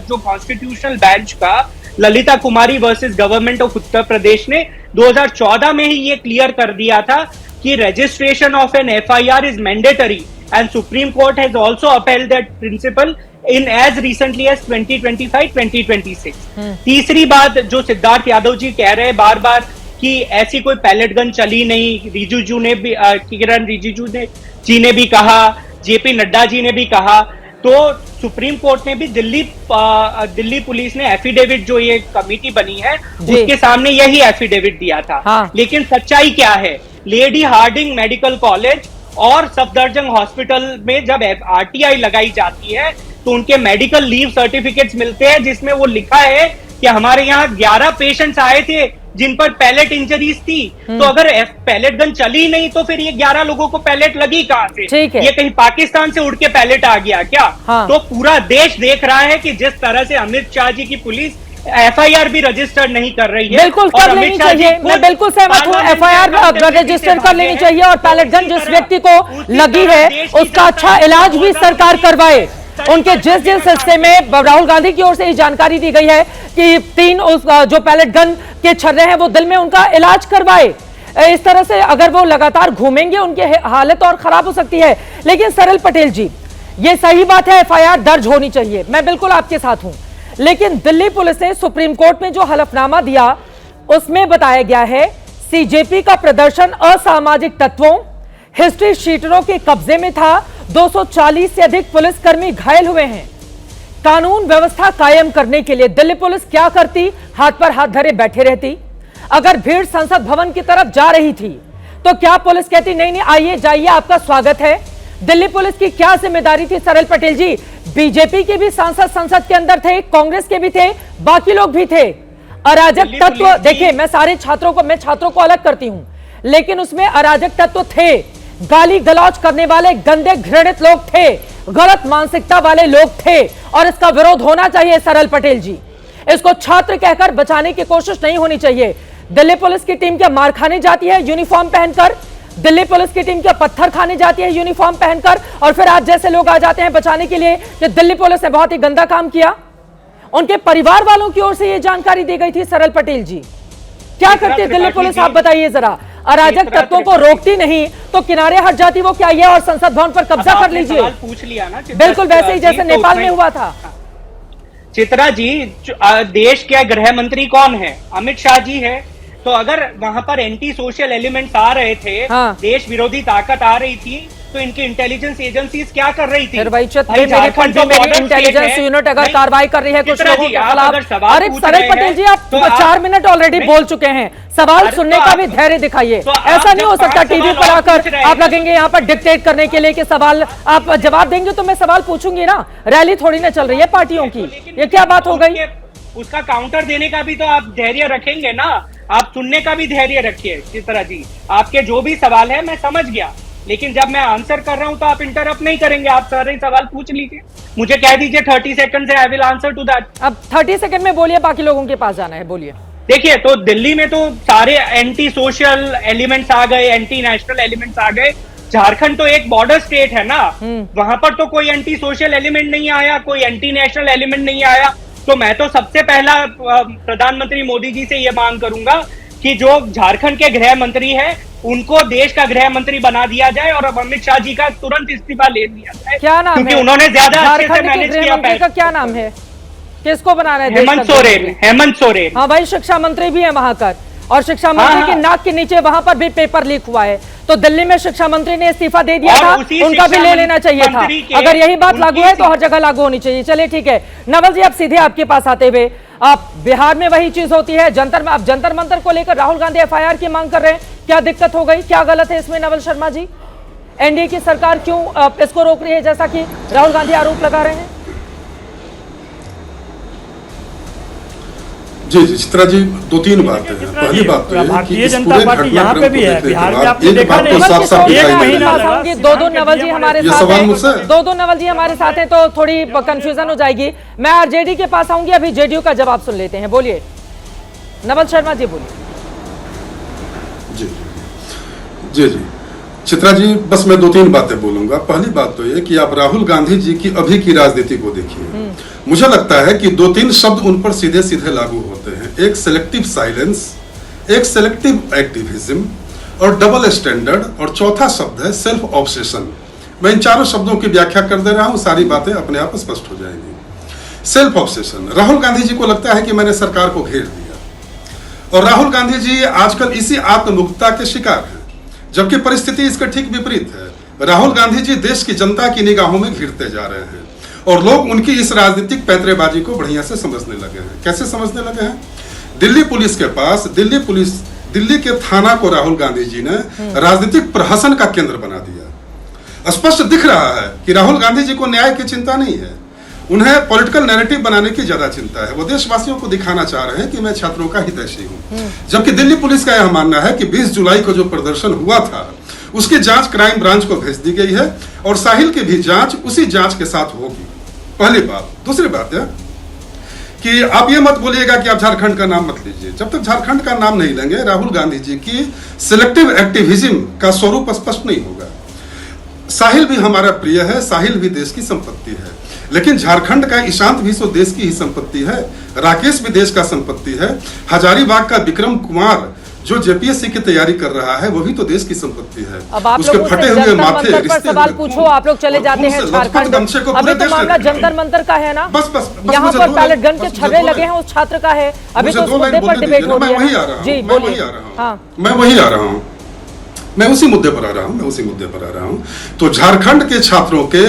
जो कॉन्स्टिट्यूशनल बेंच का ललिता कुमारी versus government of Uttar Pradesh ने 2014 में ही ये क्लियर कर दिया था कि registration of an FIR is mandatory and Supreme Court has also upheld that principle in as recently as 2025-2026। तीसरी बात जो सिद्धार्थ यादव जी कह रहे हैं बार बार कि ऐसी कोई पैलेट गन चली नहीं, रिजिजू ने भी, किरण रिजिजू जी ने भी कहा, जेपी नड्डा जी ने भी कहा, तो सुप्रीम कोर्ट ने भी दिल्ली पुलिस ने एफिडेविट, जो ये कमेटी बनी है उसके सामने यही एफिडेविट दिया था। हाँ। लेकिन सच्चाई क्या है? लेडी हार्डिंग मेडिकल कॉलेज और सफदरजंग हॉस्पिटल में जब आरटीआई लगाई जाती है तो उनके मेडिकल लीव सर्टिफिकेट्स मिलते हैं जिसमें वो लिखा है कि हमारे यहाँ 11 पेशेंट्स आए थे जिन पर पैलेट इंजरीज थी। तो अगर पैलेट गन चली नहीं तो फिर ये 11 लोगों को पैलेट लगी कहां से? ये कहीं पाकिस्तान से उड़ के पैलेट आ गया क्या? हाँ। तो पूरा देश देख रहा है कि जिस तरह से अमित शाह जी की पुलिस एफआईआर भी रजिस्टर नहीं कर रही है। बिल्कुल कर लेनी चाहिए, मैं बिल्कुल सहमत हूँ, एफआईआर रजिस्टर कर लेनी चाहिए और पैलेट गन जिस व्यक्ति को लगी है उसका अच्छा इलाज भी सरकार करवाए। उनके जिस हिस्से में राहुल गांधी की ओर से जानकारी दी गई है कि 3 जो पैलेट गन के छर्रे हैं वो दिल में, उनका इलाज करवाए। इस तरह से अगर वो लगातार घूमेंगे उनकी हालत और खराब हो सकती है। लेकिन सरल पटेल जी, ये सही बात है, एफआईआर दर्ज होनी चाहिए, मैं बिल्कुल आपके साथ हूं। लेकिन दिल्ली पुलिस ने सुप्रीम कोर्ट में जो हलफनामा दिया उसमें बताया गया है सीजेपी का प्रदर्शन असामाजिक तत्वों, हिस्ट्री शीटरों के कब्जे में था, 240 से अधिक पुलिसकर्मी घायल हुए हैं। कानून व्यवस्था कायम करने के लिए दिल्ली पुलिस क्या करती? हाथ पर हाथ धरे बैठे रहती? अगर भीड़ संसद भवन की तरफ जा रही थी तो क्या पुलिस कहती नहीं नहीं आइए जाइए आपका स्वागत है? दिल्ली पुलिस की क्या जिम्मेदारी थी सरल पटेल जी? बीजेपी के भी सांसद संसद के अंदर थे, कांग्रेस के भी थे, बाकी लोग भी थे। अराजक तत्व, देखिए मैं छात्रों को अलग करती हूं, लेकिन उसमें अराजक तत्व थे, गाली गलौज करने वाले गंदे घृणित लोग थे, गलत मानसिकता वाले लोग थे, और इसका विरोध होना चाहिए सरल पटेल जी। इसको छात्र कहकर बचाने की कोशिश नहीं होनी चाहिए। दिल्ली पुलिस की टीम क्या मार खाने जाती है यूनिफॉर्म पहनकर? दिल्ली पुलिस की टीम क्या पत्थर खाने जाती है यूनिफॉर्म पहनकर? और फिर आज जैसे लोग आ जाते हैं बचाने के लिए कि दिल्ली पुलिस ने बहुत ही गंदा काम किया। उनके परिवार वालों की ओर से यह जानकारी दी गई थी सरल पटेल जी। क्या करती है दिल्ली पुलिस, आप बताइए जरा। अराजक तत्वों को रोकती नहीं तो किनारे हट जाती, वो क्या है? और संसद भवन पर कब्जा कर लीजिए। पूछ लिया ना, बिल्कुल वैसे ही जैसे नेपाल में हुआ था। चित्रा जी, देश के गृह मंत्री कौन है? अमित शाह जी है। तो अगर वहां पर एंटी सोशल एलिमेंट्स आ रहे थे, देश विरोधी ताकत आ रही थी, तो इनकी इंटेलिजेंस एजेंसीज क्या कर रही थी? फिर भाई भाई झारखंड तो मेरी border इंटेलिजेंस state है। यूनिट अगर नहीं, कार्रवाई कर रही है कुछ चित्रा लोगों जी, के आप खिलाफ, अगर सवाल अरे पूछ सरल रहे पटेल हैं, जी आप तो 4 मिनट ऑलरेडी नहीं, बोल चुके हैं, सवाल अरे सुनने तो का आप- भी धैर्य दिखाइए। तो आप ऐसा नहीं जब हो सकता 5 टीवी सवाल पर और आकर पूछ रहे आप हैं। लगेंगे यहाँ पर डिक्टेट करने के लिए कि सवाल आप जवाब देंगे तो मैं सवाल पूछूंगी ना, रैली थोड़ी ना चल रही है पार्टियों की, ये क्या बात हो गई? उसका काउंटर देने का भी तो आप धैर्य रखेंगे ना, आप सुनने का भी धैर्य रखिए। चित्रा जी, आपके जो भी सवाल है मैं समझ गया, लेकिन जब मैं आंसर कर रहा हूं तो आप इंटरप्ट नहीं करेंगे, आप सारे सवाल पूछ लीजिए, मुझे कह दीजिए 30 सेकंड से I will answer to that. अब 30 सेकंड में बोलिए, बाकी लोगों के पास जाना है, बोलिए। देखिए, तो दिल्ली में तो सारे एंटी सोशल एलिमेंट्स आ गए, एंटी नेशनल एलिमेंट्स आ गए। झारखंड तो एक बॉर्डर स्टेट है ना, वहां पर तो कोई एंटी सोशल एलिमेंट नहीं आया, कोई एंटी नेशनल एलिमेंट नहीं आया। तो मैं तो सबसे पहला प्रधानमंत्री मोदी जी से ये मांग करूंगा कि जो झारखंड के गृह मंत्री है उनको देश का गृह मंत्री बना दिया जाए और अब अमित शाह जी का तुरंत इस्तीफा ले दिया जाए। क्या नाम क्योंकि है उन्होंने ज्यादा अच्छे से झारखंड के मैनेज गृह किया। मंत्री का क्या नाम है, किसको बनाना है? हेमंत सोरेन। हेमंत सोरेन, हाँ भाई, शिक्षा मंत्री भी है वहां का, और शिक्षा मंत्री के नाक के नीचे वहां पर भी पेपर लीक हुआ है, तो दिल्ली में शिक्षा मंत्री ने इस्तीफा दे दिया था, उनका भी ले लेना चाहिए था। अगर यही बात लागू है तो हर जगह लागू होनी चाहिए। चलिए ठीक है, नवल जी अब सीधे आपके पास आते हुए, आप बिहार में वही चीज होती है, जंतर मंतर को लेकर राहुल गांधी एफआईआर की मांग कर रहे हैं, क्या दिक्कत हो गई, क्या गलत है इसमें नवल शर्मा जी? एनडीए की सरकार क्यों इसको रोक रही है, जैसा कि राहुल गांधी आरोप लगा रहे हैं? जी जी चित्रा जी, 2-3 बातें हैं। पहली बात तो भारतीय जनता पार्टी यहाँ पे भी है, बिहार में आपने देखा नहीं, एक महीना दो नवल जी हमारे साथ हैं, दो नवल जी हमारे साथ हैं, तो थोड़ी कंफ्यूजन हो जाएगी। मैं आरजेडी के पास आऊंगी, अभी जेडीयू का जवाब सुन लेते हैं। बोलिए नवल शर्मा जी, बोलिए। जी जी जी चित्रा जी, बस मैं 2-3 बातें बोलूंगा। पहली बात तो ये कि आप राहुल गांधी जी की अभी की राजनीति को देखिए, मुझे लगता है कि 2-3 शब्द उन पर सीधे सीधे लागू होते हैं। एक सेलेक्टिव साइलेंस, एक सेलेक्टिव एक्टिविज्म और डबल स्टैंडर्ड, और चौथा शब्द है सेल्फ ऑब्सेशन। मैं इन चारों शब्दों की व्याख्या कर दे रहा हूं, सारी बातें अपने आप स्पष्ट हो जाएंगी। सेल्फ ऑब्सेशन, राहुल गांधी जी को लगता है कि मैंने सरकार को घेर दिया, और राहुल गांधी जी आजकल इसी आत्ममुक्तता के शिकार हैं, जबकि परिस्थिति इसका ठीक विपरीत है। राहुल गांधी जी देश की जनता की निगाहों में घिरते जा रहे हैं, और लोग उनकी इस राजनीतिक पैंतरेबाजी को बढ़िया से समझने लगे हैं। कैसे समझने लगे हैं? दिल्ली पुलिस के पास, दिल्ली के थाना को राहुल गांधी जी ने राजनीतिक प्रहसन का केंद्र बना दिया। स्पष्ट दिख रहा है कि राहुल गांधी जी को न्याय की चिंता नहीं है, उन्हें पॉलिटिकल नैरेटिव बनाने की ज्यादा चिंता है। वो देशवासियों को दिखाना चाह रहे हैं कि मैं छात्रों का हितैषी हूं, जबकि दिल्ली पुलिस का यह मानना है कि 20 जुलाई को जो प्रदर्शन हुआ था उसकी जांच क्राइम ब्रांच को भेज दी गई है, और साहिल की भी जांच उसी जांच के साथ होगी। पहली बात। दूसरी बात है कि आप ये मत बोलिएगा कि आप झारखंड का नाम मत लीजिए। जब तक झारखंड का नाम नहीं लेंगे, राहुल गांधी जी की सिलेक्टिव एक्टिविज्म का स्वरूप स्पष्ट नहीं होगा। साहिल भी हमारा प्रिय है, साहिल भी देश की संपत्ति है, लेकिन झारखंड का ईशांत भी तो देश की ही संपत्ति है, राकेश भी देश का संपत्ति है, हजारीबाग का विक्रम कुमार जो जेपीएससी की तैयारी कर रहा है वो भी तो देश की संपत्ति है। अब आप उसके लोग फटे हुए माथे, पर सवाल पूछो, आप लोग चले जाते हैं झारखंड। अभी तो मामला जंतर मंतर का है ना, बस यहाँ पर पैलेट गन के छर्रे लगे हैं उस छात्र का है, अभी तो उस मुद्दे पर डिबेट हो रही है। जी बोलिए। मैं वही आ रहा हूँ, मैं उसी मुद्दे पर आ रहा हूँ। तो झारखंड के छात्रों के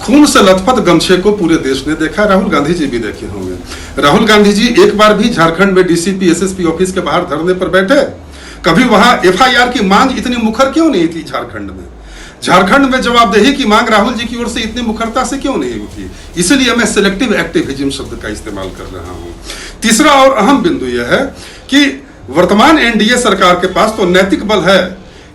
खून से लथपथ गमछे को पूरे देश ने देखा, राहुल गांधी जी भी देखे होंगे। राहुल गांधी जी एक बार भी झारखंड में डीसीपी एसएसपी ऑफिस के बाहर धरने पर बैठे? कभी वहां एफआईआर की मांग इतनी मुखर क्यों नहीं थी झारखंड में? झारखंड में जवाबदेही की मांग राहुल जी की ओर से इतनी मुखरता से क्यों नहीं होती? इसलिए मैं सिलेक्टिव एक्टिविज्म शब्द का इस्तेमाल कर रहा हूं। तीसरा और अहम बिंदु यह है कि वर्तमान एनडीए सरकार के पास तो नैतिक बल है,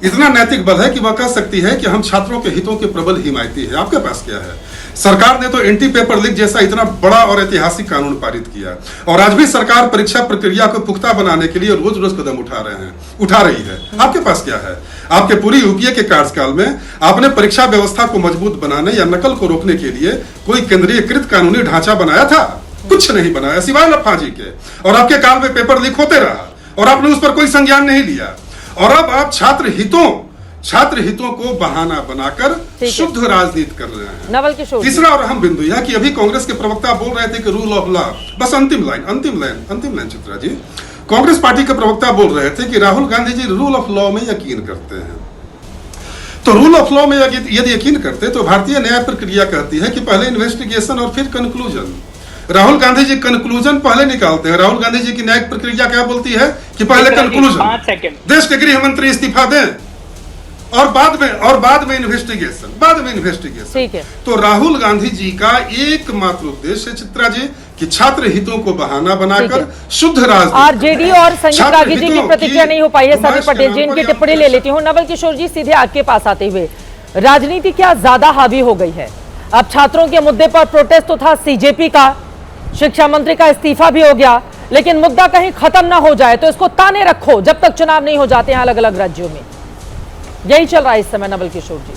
इतना नैतिक बल है कि वह कह सकती है कि हम छात्रों के हितों के प्रबल हिमायती है। आपके पास क्या है? सरकार ने तो एंटी पेपर लीक जैसा इतना बड़ा और ऐतिहासिक कानून पारित किया, और आज भी सरकार परीक्षा प्रक्रिया को पुख्ता बनाने के लिए रोज रोज कदम उठा रही है। आपके पास क्या है? आपके पूरी यूपीए के कार्यकाल में आपने परीक्षा व्यवस्था को मजबूत बनाने या नकल को रोकने के लिए कोई केंद्रीयकृत कानूनी ढांचा बनाया था? कुछ नहीं बनाया सिवाय लफाजी के, और आपके काल में पेपर लीक होते रहा और आपने उस पर कोई संज्ञान नहीं लिया। और अब आप छात्र हितों को बहाना बनाकर शुद्ध राजनीति कर रहे हैं। नवल किशोर। तीसरा और अहम बिंदु यह कि अभी कांग्रेस के प्रवक्ता बोल रहे थे कि रूल ऑफ लॉ, बस अंतिम लाइन चित्रा जी, कांग्रेस पार्टी के प्रवक्ता बोल रहे थे कि Rahul Gandhi ji rule of law में यकीन करते हैं। तो रूल ऑफ लॉ में यदि यकीन करते तो भारतीय न्याय प्रक्रिया कहती है कि पहले इन्वेस्टिगेशन और फिर कंक्लूजन। राहुल गांधी जी कंक्लूजन पहले निकालते हैं। राहुल गांधी जी की न्यायिक प्रक्रिया क्या बोलती है कि पहले कंक्लूजन, देश के गृह मंत्री इस्तीफा दें और बाद में इन्वेस्टिगेशन। ठीक है। तो राहुल गांधी जी का एकमात्र उद्देश्य है चित्रा जी कि छात्र हितों को बहाना बनाकर शुद्ध राजनीति। आरजेडी और संजय रागी जी की प्रतिक्रिया नहीं हो पाई है। सभी पटेल जी इनकी टिप्पणी ले लेती हूँ। नवल किशोर जी, सीधे आपके पास आते हुए, राजनीति क्या ज्यादा हावी हो गई है? अब छात्रों के मुद्दे पर प्रोटेस्ट तो था सीजेपी का, शिक्षा मंत्री का इस्तीफा भी हो गया, लेकिन मुद्दा कहीं खत्म ना हो जाए तो इसको ताने रखो जब तक चुनाव नहीं हो जाते हैं अलग अलग राज्यों में। यही चल रहा है इस समय। नवल किशोर जी।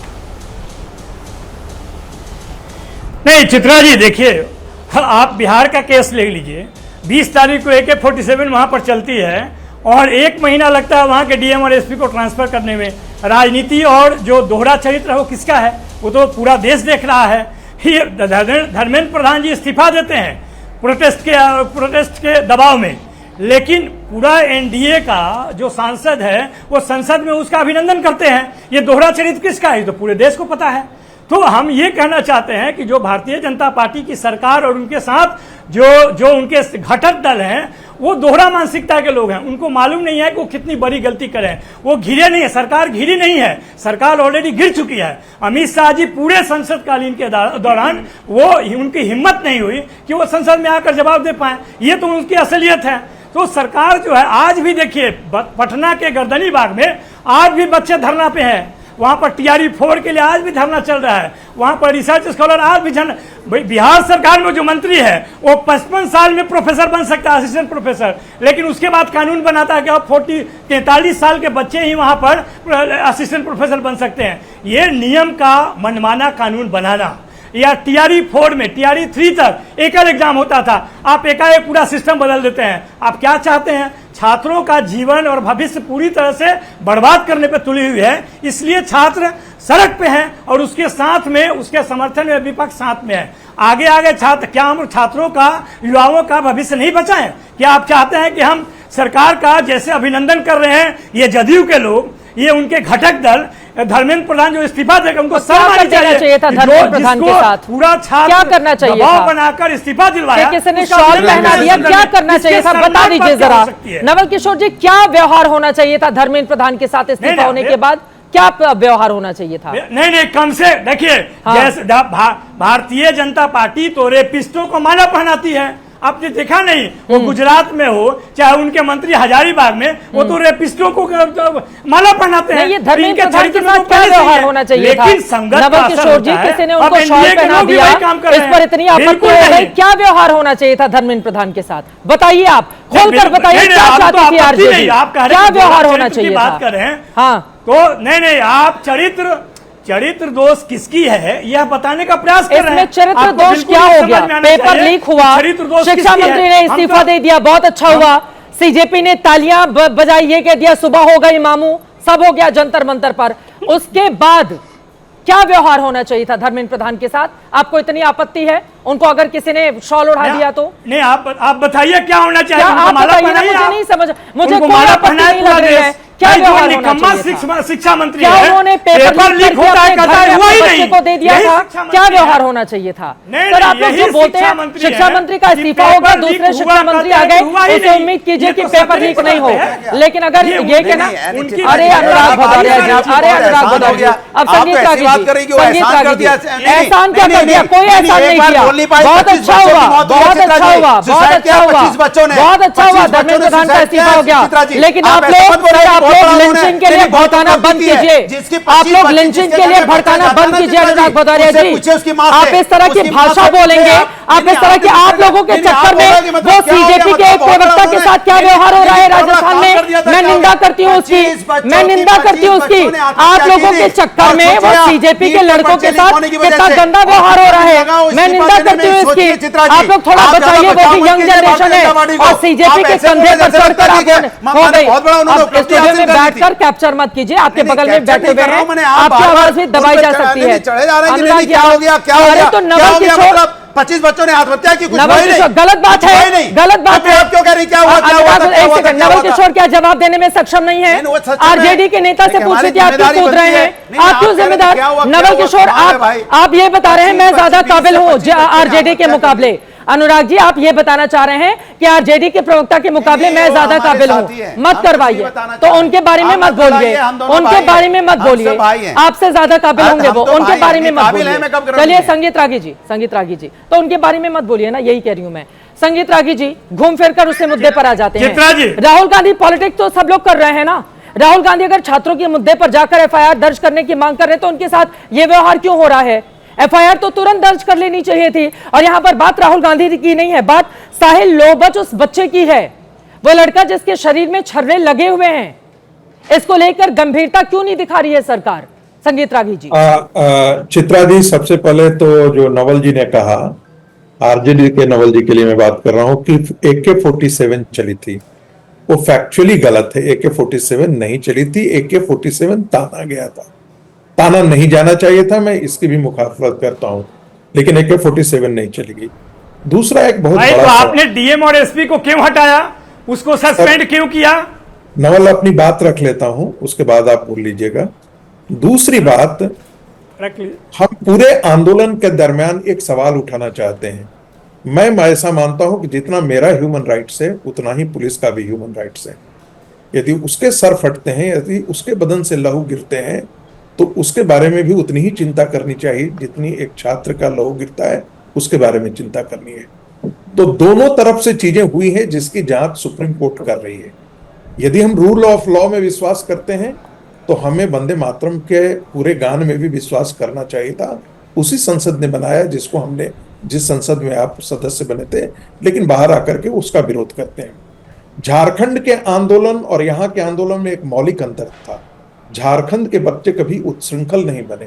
नहीं चित्रा जी, देखिए आप बिहार का केस ले लीजिए। 20 तारीख को AK-47 वहां पर चलती है और 1 महीना लगता है वहां के डीएम और एसपी को ट्रांसफर करने में। राजनीति और जो दोहरा चरित्र है वो किसका है? वो तो पूरा देश देख रहा है। ये धर्मेंद्र प्रधान जी इस्तीफा देते हैं प्रोटेस्ट के दबाव में, लेकिन पूरा एनडीए का जो सांसद है वो संसद में उसका अभिनंदन करते हैं। ये दोहरा चरित्र किसका है? तो पूरे देश को पता है। तो हम ये कहना चाहते हैं कि जो भारतीय जनता पार्टी की सरकार और उनके साथ जो उनके घटक दल हैं वो दोहरा मानसिकता के लोग हैं। उनको मालूम नहीं है कि वो कितनी बड़ी गलती करें। वो घिरे नहीं है, सरकार घिरी नहीं है, सरकार ऑलरेडी गिर चुकी है। अमित शाह जी पूरे संसद कालीन के दौरान वो उनकी हिम्मत नहीं हुई कि वो संसद में आकर जवाब दे पाए। ये तो उनकी असलियत है। तो सरकार जो है, आज भी देखिए पटना के गर्दनी बाग में आज भी बच्चे धरना पे हैं। वहां पर TRE 4 के लिए आज भी धरना चल रहा है। वहां पर रिसर्च स्कॉलर आज भी बिहार सरकार में जो मंत्री है वो 55 साल में प्रोफेसर बन सकता है, असिस्टेंट प्रोफेसर, लेकिन उसके बाद कानून बनाता है कि अब 43 साल के बच्चे ही वहां पर असिस्टेंट प्रोफेसर बन सकते हैं। ये नियम का मनमाना कानून बनाना, या TRE 4 में TRE 3 तक एकल एग्जाम होता था, आप एकाएक पूरा सिस्टम बदल देते हैं। आप क्या चाहते हैं? छात्रों का जीवन और भविष्य पूरी तरह से बर्बाद करने पे तुली हुई है, इसलिए छात्र सड़क पे हैं और उसके साथ में, उसके समर्थन में विपक्ष साथ में है। आगे छात्र, क्या हम छात्रों का, युवाओं का भविष्य नहीं बचाएं? क्या आप चाहते हैं कि हम सरकार का जैसे अभिनंदन कर रहे हैं ये जदयू के लोग, ये उनके घटक दल, धर्मेंद्र प्रधान जो इस्तीफा देगा उनको शर्म चाहिए था धर्मेंद्र प्रधान के साथ? पूरा छात्र क्या करना चाहिए था? बनाकर इस्तीफा दिलवाया, किसी ने शॉल पहना दिया, क्या करना चाहिए था? बता दीजिए जरा नवल किशोर जी, क्या व्यवहार होना चाहिए था धर्मेंद्र प्रधान के साथ इस्तीफा होने के बाद? क्या व्यवहार होना चाहिए था? नहीं, कम से देखिए, जैसे भारतीय जनता पार्टी तो रेपिस्टों को माला पहनाती है। आपने देखा नहीं, वो गुजरात में हो चाहे उनके मंत्री हजारीबाग में, वो तो रेपिस्टों को माला पहनाते हैं। ये धर्मेंद्र प्रधान के साथ क्या व्यवहार होना चाहिए था? नवल किशोर जी, किसी ने उनको शॉल पहना दिया, इस पर इतनी आपत्ति हो गई, क्या व्यवहार होना चाहिए था धर्मेंद्र प्रधान के साथ? बताइए, आप खोलकर बताइए, क्या चाहती थी आरजेडी? क्या व्यवहार होना चाहिए था? बात कर रहे हैं। हाँ, तो नहीं, आप चरित्र दोष किसकी है यह बताने का प्रयास कर रहे हैं। चरित्र दोष क्या हो गया? पेपर लीक हुआ, शिक्षा मंत्री ने इस्तीफा दे दिया, बहुत अच्छा हुआ। सीजेपी ने तालियां बजाई, ये कह दिया सुबह हो गई मामू, सब हो गया जंतर मंतर पर। उसके बाद क्या व्यवहार होना चाहिए था धर्मेंद्र प्रधान के साथ? आपको इतनी आपत्ति है उनको अगर किसी ने शॉल उड़ा दिया तो? नहीं, आप बताइए क्या होना चाहिए? आप बताइए ना, मुझे नहीं समझ, मुझे कोई आपत्ति नहीं लग रही है। क्या व्यवहार होना चाहिए था? शिक्षा मंत्री क्या उन्होंने पेपर लीक होता है बच्चे को दे दिया था? क्या व्यवहार होना चाहिए था? सर, आप लोग जो बोलते हैं शिक्षा मंत्री का इस्तीफा होगा, दूसरे शिक्षा मंत्री आ गए, उसे उम्मीद कीजिए कि पेपर लीक नहीं हो। लेकिन अगर ये कहना, अरे अनुराग भदौरिया जी, अब संगीत रागी जी, एहसान क्या कर दिया? कोई एहसान नहीं किया। बहुत अच्छा हुआ, बहुत अच्छा हुआ, बहुत अच्छा हुआ, बहुत अच्छा हुआ, धर्मेंद्र प्रधान का इस्तीफा हो गया। लेकिन आप लोग लिंचिंग के लिए भड़काना बंद कीजिए। आप लोग लिंचिंग के लिए भड़काना बंद कीजिए। अनुराग भदौरिया जी, आप इस तरह की भाषा बोलेंगे, आप इस तरह के, आप लोगों के चक्कर में वो सीजेपी के एक प्रवक्ता के साथ क्या व्यवहार हो रहा है राजस्थान में, मैं निंदा करती हूँ उसकी, मैं निंदा करती हूँ उसकी। आप लोगों के चक्कर में वो सीजेपी के लड़कों के साथ कितना गंदा व्यवहार हो रहा है, मैं निंदा करती हूँ इसकी। आप लोग थोड़ा बचाइए, वो भी यंग जनरेशन है और सीजेपी के कंधे पर चढ़कर आप हो गई। स्टूडियो में बैठकर कैप्चर मत कीजिए, आपके बगल में बैठे हुए हैं, आपकी आवाज भी दबाई जा सकती है। अनुराग जी, अरे तो नवल किशोर 25 बच्चों ने आत्महत्या की, कुछ नवल हुआ ही किशोर, नहीं। गलत बात कुछ हुआ ही है, नहीं। गलत बात तो है। आप क्यों कह रही क्या हुआ, क्या हुआ था, क्या हुआ था, क्या नवल हुआ था? किशोर क्या जवाब देने में सक्षम नहीं है? नहीं, वो सच में- आरजेडी के नेता से देखिए, पूछ रही थी, आप हमारी क्यों कूद रहे जिम्मेदारी हैं? बनती है। आप नहीं, क्यों आप कह रहे जिम्मेदार? क्या हुआ, नवल क्या हुआ, किशोर, कमाल है भाई। आप ये बता रहे हैं मैं 25 ज्यादा काबिल हूँ 25 आरजेडी के मुकाबले। अनुराग जी, आप ये बताना चाह रहे हैं कि आरजेडी के प्रवक्ता के मुकाबले मैं ज्यादा काबिल हूँ? मत करवाइए, तो उनके बारे में मत बोलिए, उनके बारे में मत बोलिए, आपसे ज्यादा काबिल होंगे वो, उनके बारे में मत बोलिए। चलिए संगीत रागी जी, तो उनके बारे में मत बोलिए ना, यही कह रही हूँ मैं। संगीत रागी जी, घूम फिर कर उसी मुद्दे पर आ जाते हैं। राहुल गांधी पॉलिटिक्स तो सब लोग कर रहे हैं ना। राहुल गांधी अगर छात्रों के मुद्दे पर जाकर एफआईआर दर्ज करने की मांग कर रहे हैं तो उनके साथ ये व्यवहार क्यों हो रहा है? एफआईआर तो तुरंत दर्ज कर लेनी चाहिए थी। और यहां पर बात राहुल गांधी की नहीं है, बात साहिल लोबच उस बच्चे की है, वो लड़का जिसके शरीर में छर्रे लगे हुए हैं। इसको लेकर गंभीरता क्यों नहीं दिखा रही है सरकार? संगीत रागी जी। चित्रा जी, सबसे पहले तो जो नवल जी ने कहा, आरजेडी के नवल जी के लिए मैं बात कर रहा हूं कि AK-47 चली थी, वो फैक्चुअली गलत है। AK-47 नहीं चली थी, AK-47 ताना गया था, ताना नहीं जाना चाहिए था, मैं इसकी भी मुखालफत करता हूं, लेकिन AK-47 नहीं चली गई। दूसरा एक बहुत भाई, बड़ा तो आपने डीएम और एसपी को क्यों हटाया, उसको सस्पेंड क्यों किया? नवल, अपनी बात रख लेता हूं, उसके बाद आप बोल लीजिएगा। दूसरी बात, हम पूरे आंदोलन के दरमियान एक सवाल उठाना चाहते हैं। मैं ऐसा मानता हूं कि जितना मेरा ह्यूमन राइट्स है उतना ही पुलिस का भी ह्यूमन राइट्स है। यदि उसके सर फटते हैं, यदि उसके बदन से लहू गिरते हैं, तो उसके बारे में भी उतनी ही चिंता करनी चाहिए जितनी एक छात्र का लहू गिरता है उसके बारे में चिंता करनी है। तो दोनों तरफ से चीजें हुई हैं जिसकी जांच सुप्रीम कोर्ट कर रही है। यदि हम रूल ऑफ लॉ में विश्वास करते हैं तो हमें वंदे मातरम के पूरे गान में भी विश्वास करना चाहिए था। उसी संसद ने बनाया जिसको हमने, जिस संसद में आप सदस्य बने थे, लेकिन बाहर आकर के उसका विरोध करते हैं। झारखंड के आंदोलन और यहाँ के आंदोलन में एक मौलिक अंतर था। झारखंड के बच्चे कभी उच्छृंखल नहीं बने,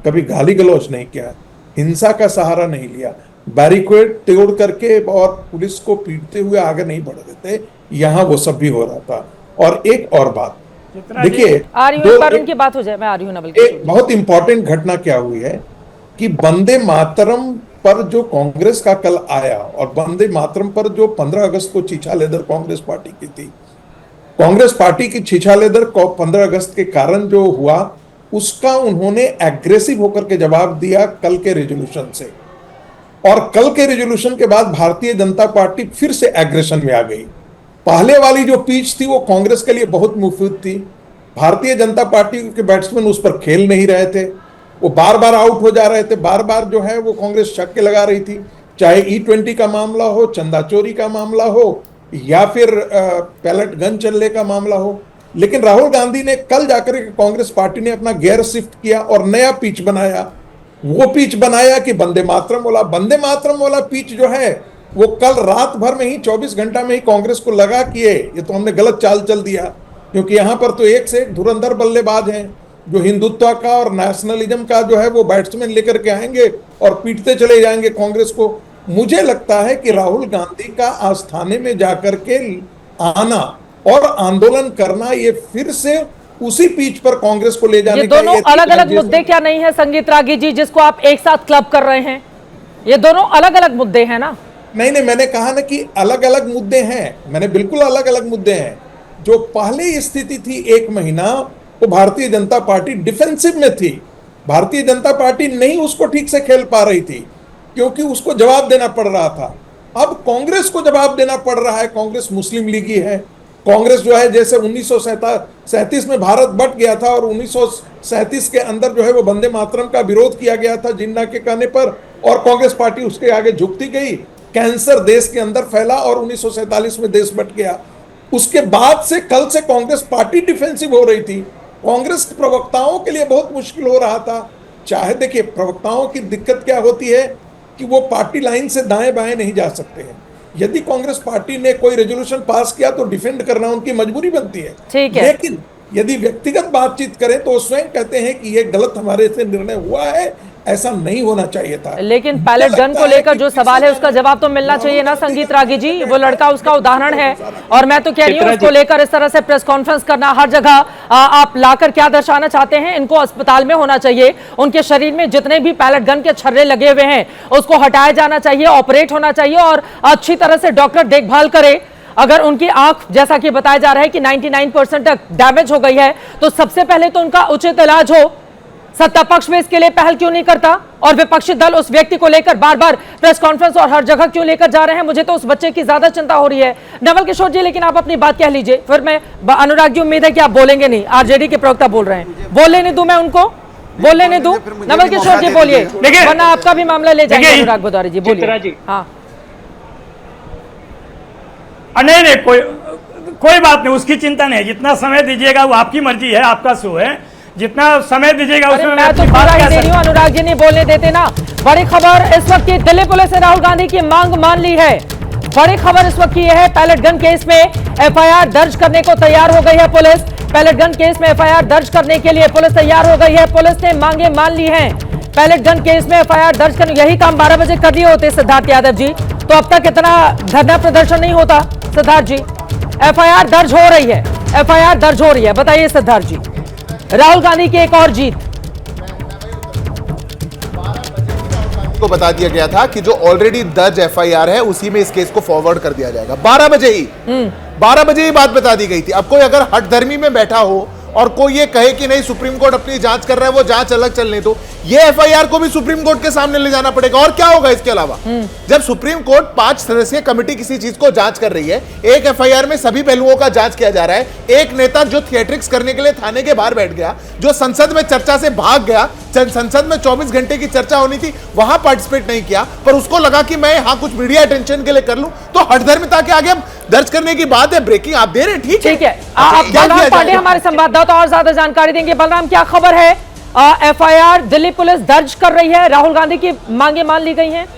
कभी गाली गलौज नहीं किया, हिंसा का सहारा नहीं लिया, बैरिकेड तोड़ करके और पुलिस को पीटते हुए आगे नहीं बढ़ रहे थे। यहाँ वो सब भी हो रहा था। और एक और बात देखिए, उनकी बात हो जाए, मैं आ रही हूँ नवल। एक बहुत इंपॉर्टेंट घटना क्या हुई है कि वंदे मातरम पर जो कांग्रेस का कल आया और वंदे मातरम पर जो 15 अगस्त को छीछालेदर कांग्रेस पार्टी की थी, कांग्रेस पार्टी की छीछालेदर 15 अगस्त के कारण जो हुआ उसका उन्होंने एग्रेसिव होकर के जवाब दिया कल के रेजोल्यूशन से। और कल के रेजोल्यूशन के बाद भारतीय जनता पार्टी फिर से एग्रेशन में आ गई। पहले वाली जो पिच थी वो कांग्रेस के लिए बहुत मुफीद थी। भारतीय जनता पार्टी के बैट्समैन उस पर खेल नहीं रहे थे, वो बार बार आउट हो जा रहे थे, बार बार जो है वो कांग्रेस छक्के लगा रही थी, चाहे E20 का मामला हो, चंदा चोरी का मामला हो, या फिर पैलेट गन चलने का मामला हो। लेकिन राहुल गांधी ने कल जाकर के कांग्रेस पार्टी ने अपना गियर शिफ्ट किया और नया पिच बनाया। वो पिच बनाया कि वंदे मातरम वाला पिच जो है वो कल रात भर में ही 24 घंटा में ही कांग्रेस को लगा कि ये तो हमने गलत चाल चल दिया, क्योंकि यहाँ पर तो एक से एक धुरंधर बल्लेबाज हैं जो हिंदुत्व का और नेशनलिज्म का जो है वो बैट्समैन लेकर के आएंगे और पीटते चले जाएंगे कांग्रेस को। मुझे लगता है कि राहुल गांधी का आस्थाने में जाकर के आना और आंदोलन करना, ये फिर से उसी पीच पर कांग्रेस को ले जाने ये दोनों अलग अलग मुद्दे क्या नहीं है संगीत रागी जी, जिसको आप एक साथ क्लब कर रहे हैं? ये दोनों अलग अलग मुद्दे हैं ना? नहीं, मैंने कहा ना कि अलग अलग मुद्दे हैं, मैंने बिल्कुल अलग अलग मुद्दे हैं। जो पहले स्थिति थी 1 महीना, वो भारतीय जनता पार्टी डिफेंसिव में थी। भारतीय जनता पार्टी नहीं उसको ठीक से खेल पा रही थी क्योंकि उसको जवाब देना पड़ रहा था। अब कांग्रेस को जवाब देना पड़ रहा है। कांग्रेस मुस्लिम लीगी है। कांग्रेस जो है, जैसे 1937 में भारत बट गया था और 1937 के अंदर जो है वो वंदे मातरम का विरोध किया गया था जिन्ना के कहने पर, और कांग्रेस पार्टी उसके आगे झुकती गई। कैंसर देश के अंदर फैला और 1947 में देश बट गया। उसके बाद से कल से कांग्रेस पार्टी डिफेंसिव हो रही थी। कांग्रेस प्रवक्ताओं के लिए बहुत मुश्किल हो रहा था। चाहे देखिए, प्रवक्ताओं की दिक्कत क्या होती है कि वो पार्टी लाइन से दाएं बाएं नहीं जा सकते हैं। यदि कांग्रेस पार्टी ने कोई रेजोल्यूशन पास किया तो डिफेंड करना उनकी मजबूरी बनती है। ठीक है। लेकिन यदि व्यक्तिगत बातचीत करें तो स्वयं कहते हैं कि ये गलत हमारे से निर्णय हुआ है, ऐसा नहीं होना चाहिए था। लेकिन पैलेट गन को लेकर जो सवाल है उसका जवाब तो मिलना चाहिए ना संगीत रागी जी। वो लड़का उसका उदाहरण है और मैं तो कह रही हूँ उसको लेकर इस तरह से प्रेस कॉन्फ्रेंस करना हर जगह आप लाकर क्या दर्शाना चाहते हैं? इनको अस्पताल में होना चाहिए, उनके शरीर में जितने भी पैलेट गन के छर्रे लगे हुए हैं उसको हटाया जाना चाहिए, ऑपरेट होना चाहिए और अच्छी तरह से डॉक्टर देखभाल करे। अगर उनकी आंख जैसा कि बताया जा रहा है कि 99% तक डैमेज हो गई है तो सबसे पहले तो उनका उचित इलाज हो। सत्ता पक्ष में इसके लिए पहल क्यों नहीं करता और विपक्षी दल उस व्यक्ति को लेकर बार बार प्रेस कॉन्फ्रेंस और हर जगह क्यों लेकर जा रहे हैं? मुझे तो उस बच्चे की ज्यादा चिंता हो रही है। नवल किशोर जी, लेकिन आप अपनी बात कह लीजिए, फिर मैं अनुराग जी उम्मीद है कि आप बोलेंगे नहीं, आरजेडी के प्रवक्ता बोल रहे हैं, बोल लेने दूं मैं उनको, बोल लेने दूं। नवल किशोर जी बोलिए, वरना आपका भी मामला ले जाएंगे अनुराग भदौरिया जी, बोलिए। हाँ नहीं, कोई बात नहीं, उसकी चिंता नहीं, जितना समय दीजिएगा वो आपकी मर्जी है, आपका शो है, जितना समय दीजिएगा उसमें मैं तो पूरा ही दे रही हूँ, अनुराग जी नहीं बोलने देते ना। बड़ी खबर इस वक्त की, दिल्ली पुलिस ने राहुल गांधी की मांग मान ली है। बड़ी खबर इस वक्त की यह है, पैलेट गन केस में एफआईआर दर्ज करने को तैयार हो गई है पुलिस। पैलेट गन केस में एफआईआर दर्ज करने के लिए पुलिस तैयार हो गई है। पुलिस ने मांगे मान ली है। पैलेट गन केस में एफआईआर दर्ज करने, यही काम 12 बजे कर दिए होते सिद्धार्थ यादव जी, तो अब तक इतना धरना प्रदर्शन नहीं होता। सिद्धार्थ जी, एफआईआर दर्ज हो रही है, एफआईआर दर्ज हो रही है, बताइए सिद्धार्थ जी। राहुल गांधी की एक और जीत को बता दिया गया था कि जो ऑलरेडी दर्ज एफआईआर है उसी में इस केस को फॉरवर्ड कर दिया जाएगा। 12 बजे ही बात बता दी गई थी। अब कोई अगर हठधर्मी में बैठा हो और कोई ये कहे कि नहीं सुप्रीम कोर्ट अपनी जांच कर रहा है, वो जांच अलग चलने दो, ये एफआईआर को भी सुप्रीम कोर्ट के सामने ले जाना पड़ेगा। और क्या होगा इसके अलावा? जब सुप्रीम कोर्ट 5 सदस्यीय कमेटी किसी चीज को जांच कर रही है, एक एफआईआर में सभी पहलुओं का जांच किया जा रहा है, एक नेता जो थिएट्रिक्स करने के लिए थाने के बाहर बैठ गया, जो संसद में चर्चा से भाग गया, संसद में 24 घंटे की चर्चा होनी थी वहां पार्टिसिपेट नहीं किया, पर उसको लगा कि मैं यहां कुछ मीडिया अटेंशन के लिए कर लूं, तो हठधर्मिता के आगे दर्ज करने की बात है। ब्रेकिंग आप दे रहे हैं, ठीक है। बलराम पांडे हमारे संवाददाता और ज्यादा जानकारी देंगे। बलराम, क्या खबर है? एफआईआर दिल्ली पुलिस दर्ज कर रही है, राहुल गांधी की मांगे मान ली गई हैं।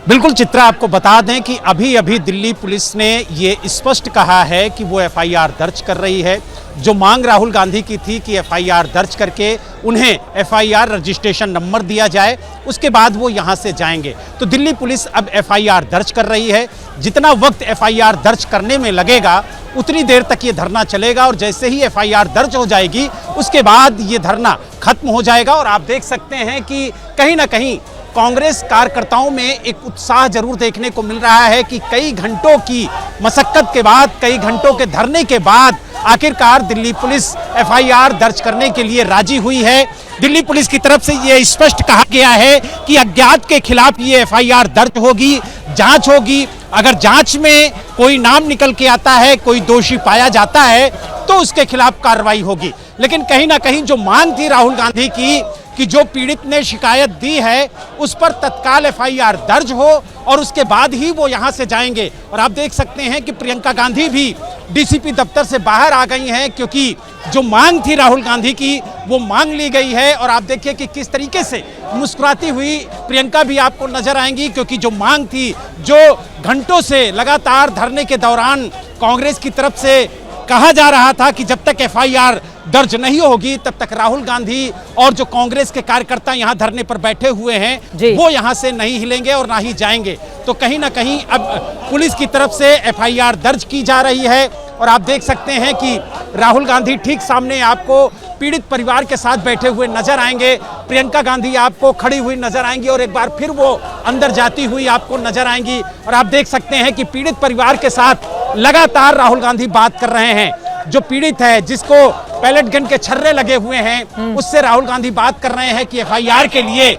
बिल्कुल चित्रा, आपको बता दें कि अभी अभी दिल्ली पुलिस ने ये स्पष्ट कहा है कि वो एफआईआर दर्ज कर रही है। जो मांग राहुल गांधी की थी कि एफआईआर दर्ज करके उन्हें एफआईआर रजिस्ट्रेशन नंबर दिया जाए, उसके बाद वो यहाँ से जाएंगे, तो दिल्ली पुलिस अब एफआईआर दर्ज कर रही है। जितना वक्त एफआईआर दर्ज करने में लगेगा उतनी देर तक ये धरना चलेगा और जैसे ही एफआईआर दर्ज हो जाएगी उसके बाद ये धरना खत्म हो जाएगा। और आप देख सकते हैं कि कहीं ना कहीं कांग्रेस कार्यकर्ताओं में एक उत्साह जरूर देखने को मिल रहा है कि कई घंटों की मशक्कत के बाद, कई घंटों के धरने के बाद आखिरकार दिल्ली पुलिस एफआईआर दर्ज करने के लिए राजी हुई है। दिल्ली पुलिस की तरफ से यह स्पष्ट कहा गया है कि अज्ञात के खिलाफ ये एफआईआर दर्ज होगी, जांच होगी। अगर जांच में कोई नाम निकल के आता है, कोई दोषी पाया जाता है तो उसके खिलाफ कार्रवाई होगी। लेकिन कहीं ना कहीं जो मांग थी राहुल गांधी की कि जो पीड़ित ने शिकायत दी है उस पर तत्काल एफआईआर दर्ज हो और उसके बाद ही वो यहाँ से जाएंगे। और आप देख सकते हैं कि प्रियंका गांधी भी डीसीपी दफ्तर से बाहर आ गई हैं, क्योंकि जो मांग थी राहुल गांधी की वो मांग ली गई है। और आप देखिए कि किस तरीके से मुस्कुराती हुई प्रियंका भी आपको नजर आएंगी, क्योंकि जो मांग थी, जो घंटों से लगातार धरने के दौरान कांग्रेस की तरफ से कहा जा रहा था कि जब तक एफआईआर दर्ज नहीं होगी तब तक राहुल गांधी और जो कांग्रेस के कार्यकर्ता यहां धरने पर बैठे हुए हैं वो यहां से नहीं हिलेंगे और ना ही जाएंगे। तो कहीं ना कहीं अब पुलिस की तरफ से एफआईआर दर्ज की जा रही है और आप देख सकते हैं कि राहुल गांधी ठीक सामने आपको पीड़ित परिवार के साथ बैठे हुए नजर आएंगे, प्रियंका गांधी आपको खड़ी हुई नजर आएंगी और एक बार फिर वो अंदर जाती हुई आपको नजर आएंगी। और आप देख सकते हैं कि पीड़ित परिवार के साथ लगातार राहुल गांधी बात कर रहे हैं। जो पीड़ित है, जिसको पैलेट गन के छर्रे लगे हुए हैं, उससे राहुल गांधी बात कर रहे हैं कि एफआईआर के लिए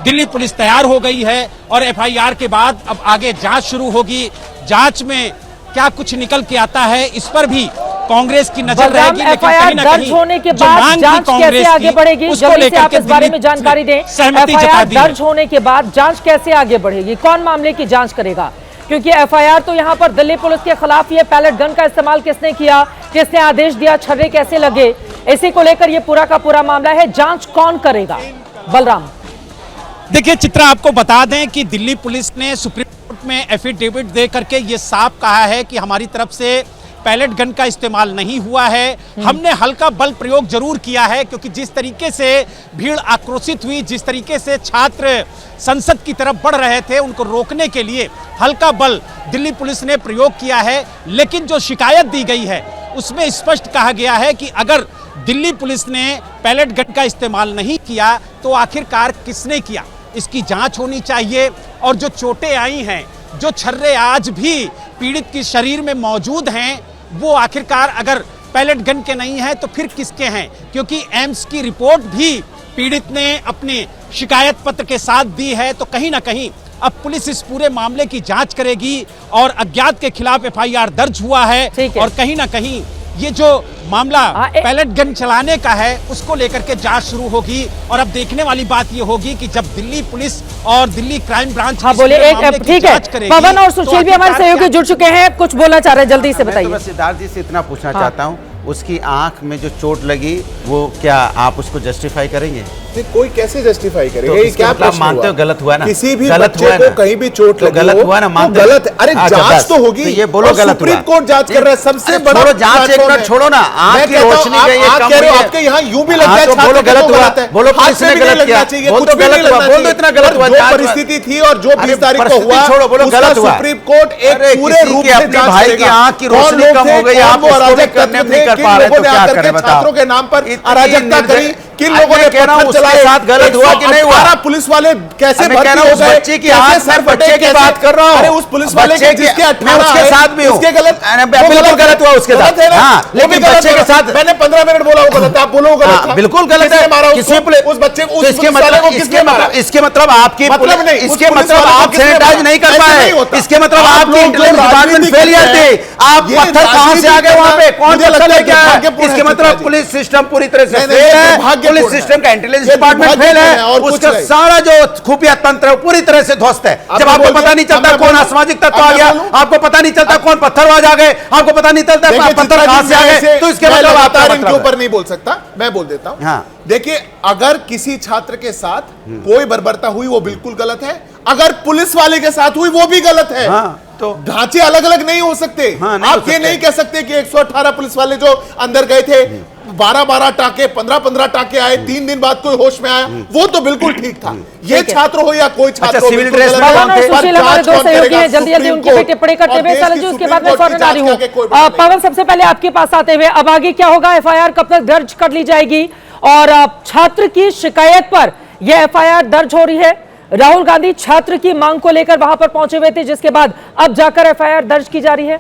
दिल्ली पुलिस तैयार हो गई है और एफआईआर के बाद अब आगे जांच शुरू होगी। जांच में क्या कुछ निकल के आता है इस पर भी कांग्रेस की नजर रहेगी। एफआईआर दर्ज होने के बाद जांच कैसे आगे बढ़ेगी, जल्दी से आप इस बारे में जानकारी दें। एफआईआर दर्ज होने के बाद जांच कैसे आगे बढ़ेगी, कौन मामले की जांच करेगा? क्योंकि एफआईआर तो यहाँ पर दिल्ली पुलिस के खिलाफ, ये पैलेट गन का इस्तेमाल किसने किया, किसने आदेश दिया, छर्रे कैसे लगे, इसी को लेकर ये पूरा का पूरा मामला है। जांच कौन करेगा? बलराम, देखिए चित्रा, आपको बता दें कि दिल्ली पुलिस ने सुप्रीम कोर्ट में एफिडेविट दे करके ये साफ कहा है कि हमारी तरफ से पैलेट गन का इस्तेमाल नहीं हुआ है। हमने हल्का बल प्रयोग जरूर किया है, क्योंकि जिस तरीके से भीड़ आक्रोशित हुई, जिस तरीके से छात्र संसद की तरफ बढ़ रहे थे, उनको रोकने के लिए हल्का बल दिल्ली पुलिस ने प्रयोग किया है। लेकिन जो शिकायत दी गई है उसमें स्पष्ट कहा गया है कि अगर दिल्ली पुलिस ने पैलेट गन का इस्तेमाल नहीं किया तो आखिरकार किसने किया, इसकी जांच होनी चाहिए। और जो चोटें आई हैं, जो छर्रे आज भी पीड़ित के शरीर में मौजूद हैं, वो आखिरकार अगर पैलेट गन के नहीं हैं तो फिर किसके हैं? क्योंकि एम्स की रिपोर्ट भी पीड़ित ने अपने शिकायत पत्र के साथ दी है। तो कहीं ना कहीं अब पुलिस इस पूरे मामले की जांच करेगी और अज्ञात के खिलाफ एफआईआर दर्ज हुआ है। और कहीं ना कहीं ये जो मामला पैलेट गन चलाने का है उसको लेकर के जांच शुरू होगी। और अब देखने वाली बात ये होगी कि जब दिल्ली पुलिस और दिल्ली क्राइम ब्रांच बोले एक ठीक है, पवन और सुशील भी हमारे सहयोगी जुड़ चुके हैं, कुछ बोलना चाह रहे हैं, जल्दी से बताइए। सिद्धार्थ जी से इतना पूछना चाहता हूँ, उसकी आंख में जो चोट लगी वो क्या आप उसको जस्टिफाई करेंगे? कोई कैसे जस्टिफाई करेगा? तो ये क्या मतलब मानते हो गलत हुआ ना? किसी भी बच्चे को कहीं भी चोट लगी गलत हुआ ना? मानते गलत? अरे जांच तो होगी, ये बोलो गलत हुआ। सुप्रीम कोर्ट जांच कर रहा है, सबसे बड़ा जांच। एक मिनट छोड़ो ना, आंख की रोशनी गई है, कम हुई है। आपके यहाँ यूं भी लगता है बोलो गलत हुआ, बोलो पुलिस ने गलत किया, बोल दो गलत हुआ, बोल दो इतना गलत हुआ। जो परिस्थिति थी और जो 20 तारीख को हुआ, छोड़ो, बोलो गलत हुआ। सुप्रीम कोर्ट एक पूरे रूप से अपने भाई की आंख की रोशनी कम हो गई, आप अराजक करने नहीं कर पा रहे तो क्या करें बताओ? छात्रों के नाम पर अराजकता करी, किन लोगों ने पत्थर चलाए, साथ गलत हुआ कि नहीं हुआ? पुलिस वाले कैसे भर्ती हो गए? बच्चे की हाथ सर बच्चे की बात कर रहा हूं। अरे उस पुलिस वाले के जिसके 18 उसके साथ भी हूं, उसके गलत, बिल्कुल गलत हुआ उसके साथ। हां, लेकिन बच्चे के साथ मैंने 15 मिनट बोला वो गलत, आप बोलो गलत। बिल्कुल गलत है। किसी उस बच्चे को, इसके मतलब आपकी मतलब नहीं, इसके मतलब आप सैनिटाइज नहीं कर पाए, इसके मतलब आपकी इंटेलिजेंस डिपार्टमेंट फेलियर थी। आप पत्थर कहां से आ गए वहां पे? कौन पत्थर लेके आया? इसके मतलब पुलिस सिस्टम पूरी तरह से फेल है, पुलिस सिस्टम का इंटेलिजेंस डिपार्टमेंट फेल है, उसका सारा जो खुफिया तंत्र है पूरी तरह से ध्वस्त है। जब आपको पता नहीं चलता कौन असामाजिक तत्व आ गया, आपको पता नहीं चलता कौन पत्थरबाज आ गए, आपको पता नहीं चलता पत्थर कहां से आ गए, तो इसके मतलब आप इनके ऊपर नहीं बोल सकता, मैं बोल देता हूं। देखिए, अगर किसी छात्र के साथ कोई बर्बरता हुई वो बिल्कुल गलत है, अगर पुलिस वाले के साथ हुई वो भी गलत है। तो ढांचे अलग अलग नहीं हो सकते। आप ये नहीं कह सकते कि 118 पुलिस वाले जो अंदर गए थे, 12-12 टाके, 15-15 टाके आए, 3 दिन बाद कोई होश में आया, वो तो बिल्कुल ठीक था। ये छात्र हो या कोई छात्र हो, सिविल ड्रेस में सुशील हमारे दो सहयोगी हैं, जल्दी जल्दी उनकी पे टिप्पणी करते हुए सालू जी, उसके बाद मैं फौरन आ रही हूँ। पवन, सबसे पहले आपके पास आते हुए, अब आगे क्या होगा? एफआईआर कब तक दर्ज कर ली जाएगी? और छात्र की शिकायत पर यह एफआईआर दर्ज हो रही है। राहुल गांधी छात्र की मांग को लेकर वहां पर पहुंचे हुए थे, जिसके बाद अब जाकर एफआईआर दर्ज की जा रही है।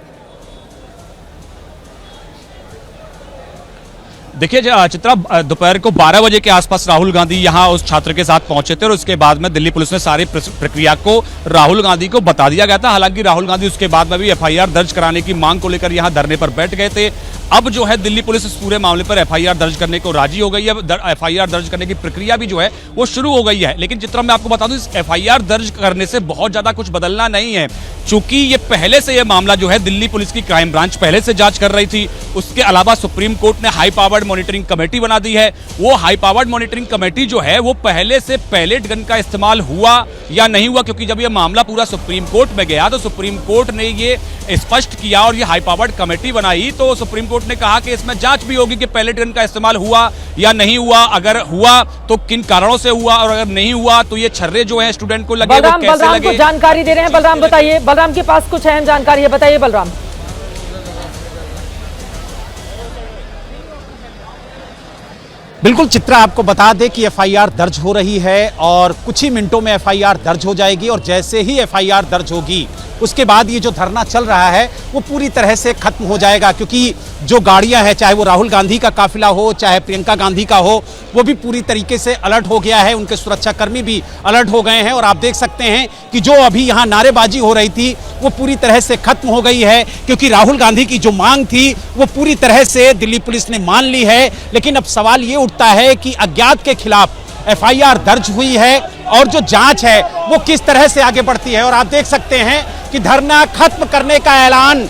देखिए चित्रा, दोपहर को 12 बजे के आसपास राहुल गांधी यहां उस छात्र के साथ पहुंचे थे और उसके बाद में दिल्ली पुलिस ने सारी प्रक्रिया को राहुल गांधी को बता दिया गया था। हालांकि राहुल गांधी उसके बाद में भी एफआईआर दर्ज कराने की मांग को लेकर यहां धरने पर बैठ गए थे। अब जो है दिल्ली पुलिस इस पूरे मामले पर एफआईआर दर्ज करने को राजी हो गई है। एफआईआर दर्ज करने की प्रक्रिया भी जो है वो शुरू हो गई है। लेकिन चित्रा, मैं आपको बता दूं, इस एफआईआर दर्ज करने से बहुत ज्यादा कुछ बदलना नहीं है, चूंकि ये पहले से ये मामला जो है दिल्ली पुलिस की क्राइम ब्रांच पहले से जांच कर रही थी। उसके अलावा सुप्रीम कोर्ट ने हाई पावर्ड मॉनिटरिंग कमेटी बना दी है। वो हाई पावर्ड मॉनिटरिंग कमेटी जो है वो पहले से पैलेट गन का इस्तेमाल हुआ या नहीं हुआ, क्योंकि जब ये मामला पूरा सुप्रीम कोर्ट में गया तो सुप्रीम कोर्ट ने ये स्पष्ट किया और ये हाई पावर्ड कमेटी बनाई। तो सुप्रीम कोर्ट ने कहा कि इसमें जांच भी होगी कि पैलेट गन का इस्तेमाल हुआ या नहीं हुआ, अगर हुआ तो किन कारणों से हुआ, और अगर नहीं हुआ तो ये छर्रे जो हैं स्टूडेंट को लगे वो कैसे लगे। जानकारी दे रहे हैं बलराम, बताइए। बलराम के पास कुछ अहम जानकारी है, बताइए बलराम। बिल्कुल चित्रा, आपको बता दें कि एफआईआर दर्ज हो रही है और कुछ ही मिनटों में एफआईआर दर्ज हो जाएगी। और जैसे ही एफआईआर दर्ज होगी उसके बाद ये जो धरना चल रहा है वो पूरी तरह से खत्म हो जाएगा, क्योंकि जो गाड़ियां हैं, चाहे वो राहुल गांधी का काफिला हो चाहे प्रियंका गांधी का हो, वो भी पूरी तरीके से अलर्ट हो गया है। उनके सुरक्षाकर्मी भी अलर्ट हो गए हैं और आप देख सकते हैं कि जो अभी यहाँ नारेबाजी हो रही थी वो पूरी तरह से खत्म हो गई है, क्योंकि राहुल गांधी की जो मांग थी वो पूरी तरह से दिल्ली पुलिस ने मान ली है। लेकिन अब सवाल ये उठता है कि अज्ञात के खिलाफ एफआईआर दर्ज हुई है और जो जांच है वो किस तरह से आगे बढ़ती है। और आप देख सकते हैं कि धरना खत्म करने का ऐलान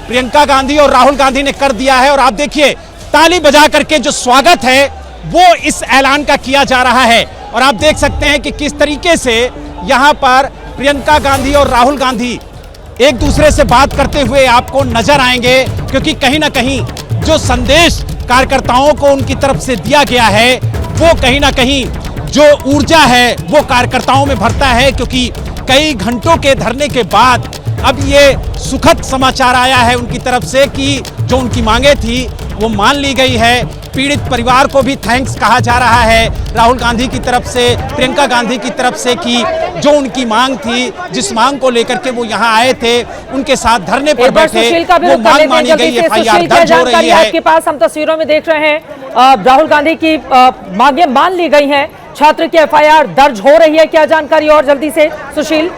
प्रियंका गांधी और राहुल गांधी ने कर दिया है। और आप देखिए, ताली बजा करके जो स्वागत है वो इस ऐलान का किया जा रहा है। और आप देख सकते हैं कि किस तरीके से यहां पर प्रियंका गांधी और राहुल गांधी एक दूसरे से बात करते हुए आपको नजर आएंगे, क्योंकि कहीं ना कहीं जो संदेश कार्यकर्ताओं को उनकी तरफ से दिया गया है वो कहीं ना कहीं जो ऊर्जा है वो कार्यकर्ताओं में भरता है, क्योंकि कई घंटों के धरने के बाद अब ये सुखद समाचार आया है उनकी तरफ से कि जो उनकी मांगे थी वो मान ली गई है। पीड़ित परिवार को भी थैंक्स कहा जा रहा है राहुल गांधी की तरफ से, प्रियंका गांधी की तरफ से, कि जो उनकी मांग थी, जिस मांग को लेकर के वो यहाँ आए थे, उनके साथ धरने पर बैठे, वो मांग मानी गई, एफआईआर दर्ज हो रही है। आपके पास हम तस्वीरों में देख रहे हैं राहुल गांधी की मांगे मान ली गई हैं, छात्र की एफआईआर दर्ज हो रही है। क्या जानकारी और जल्दी से सुशील?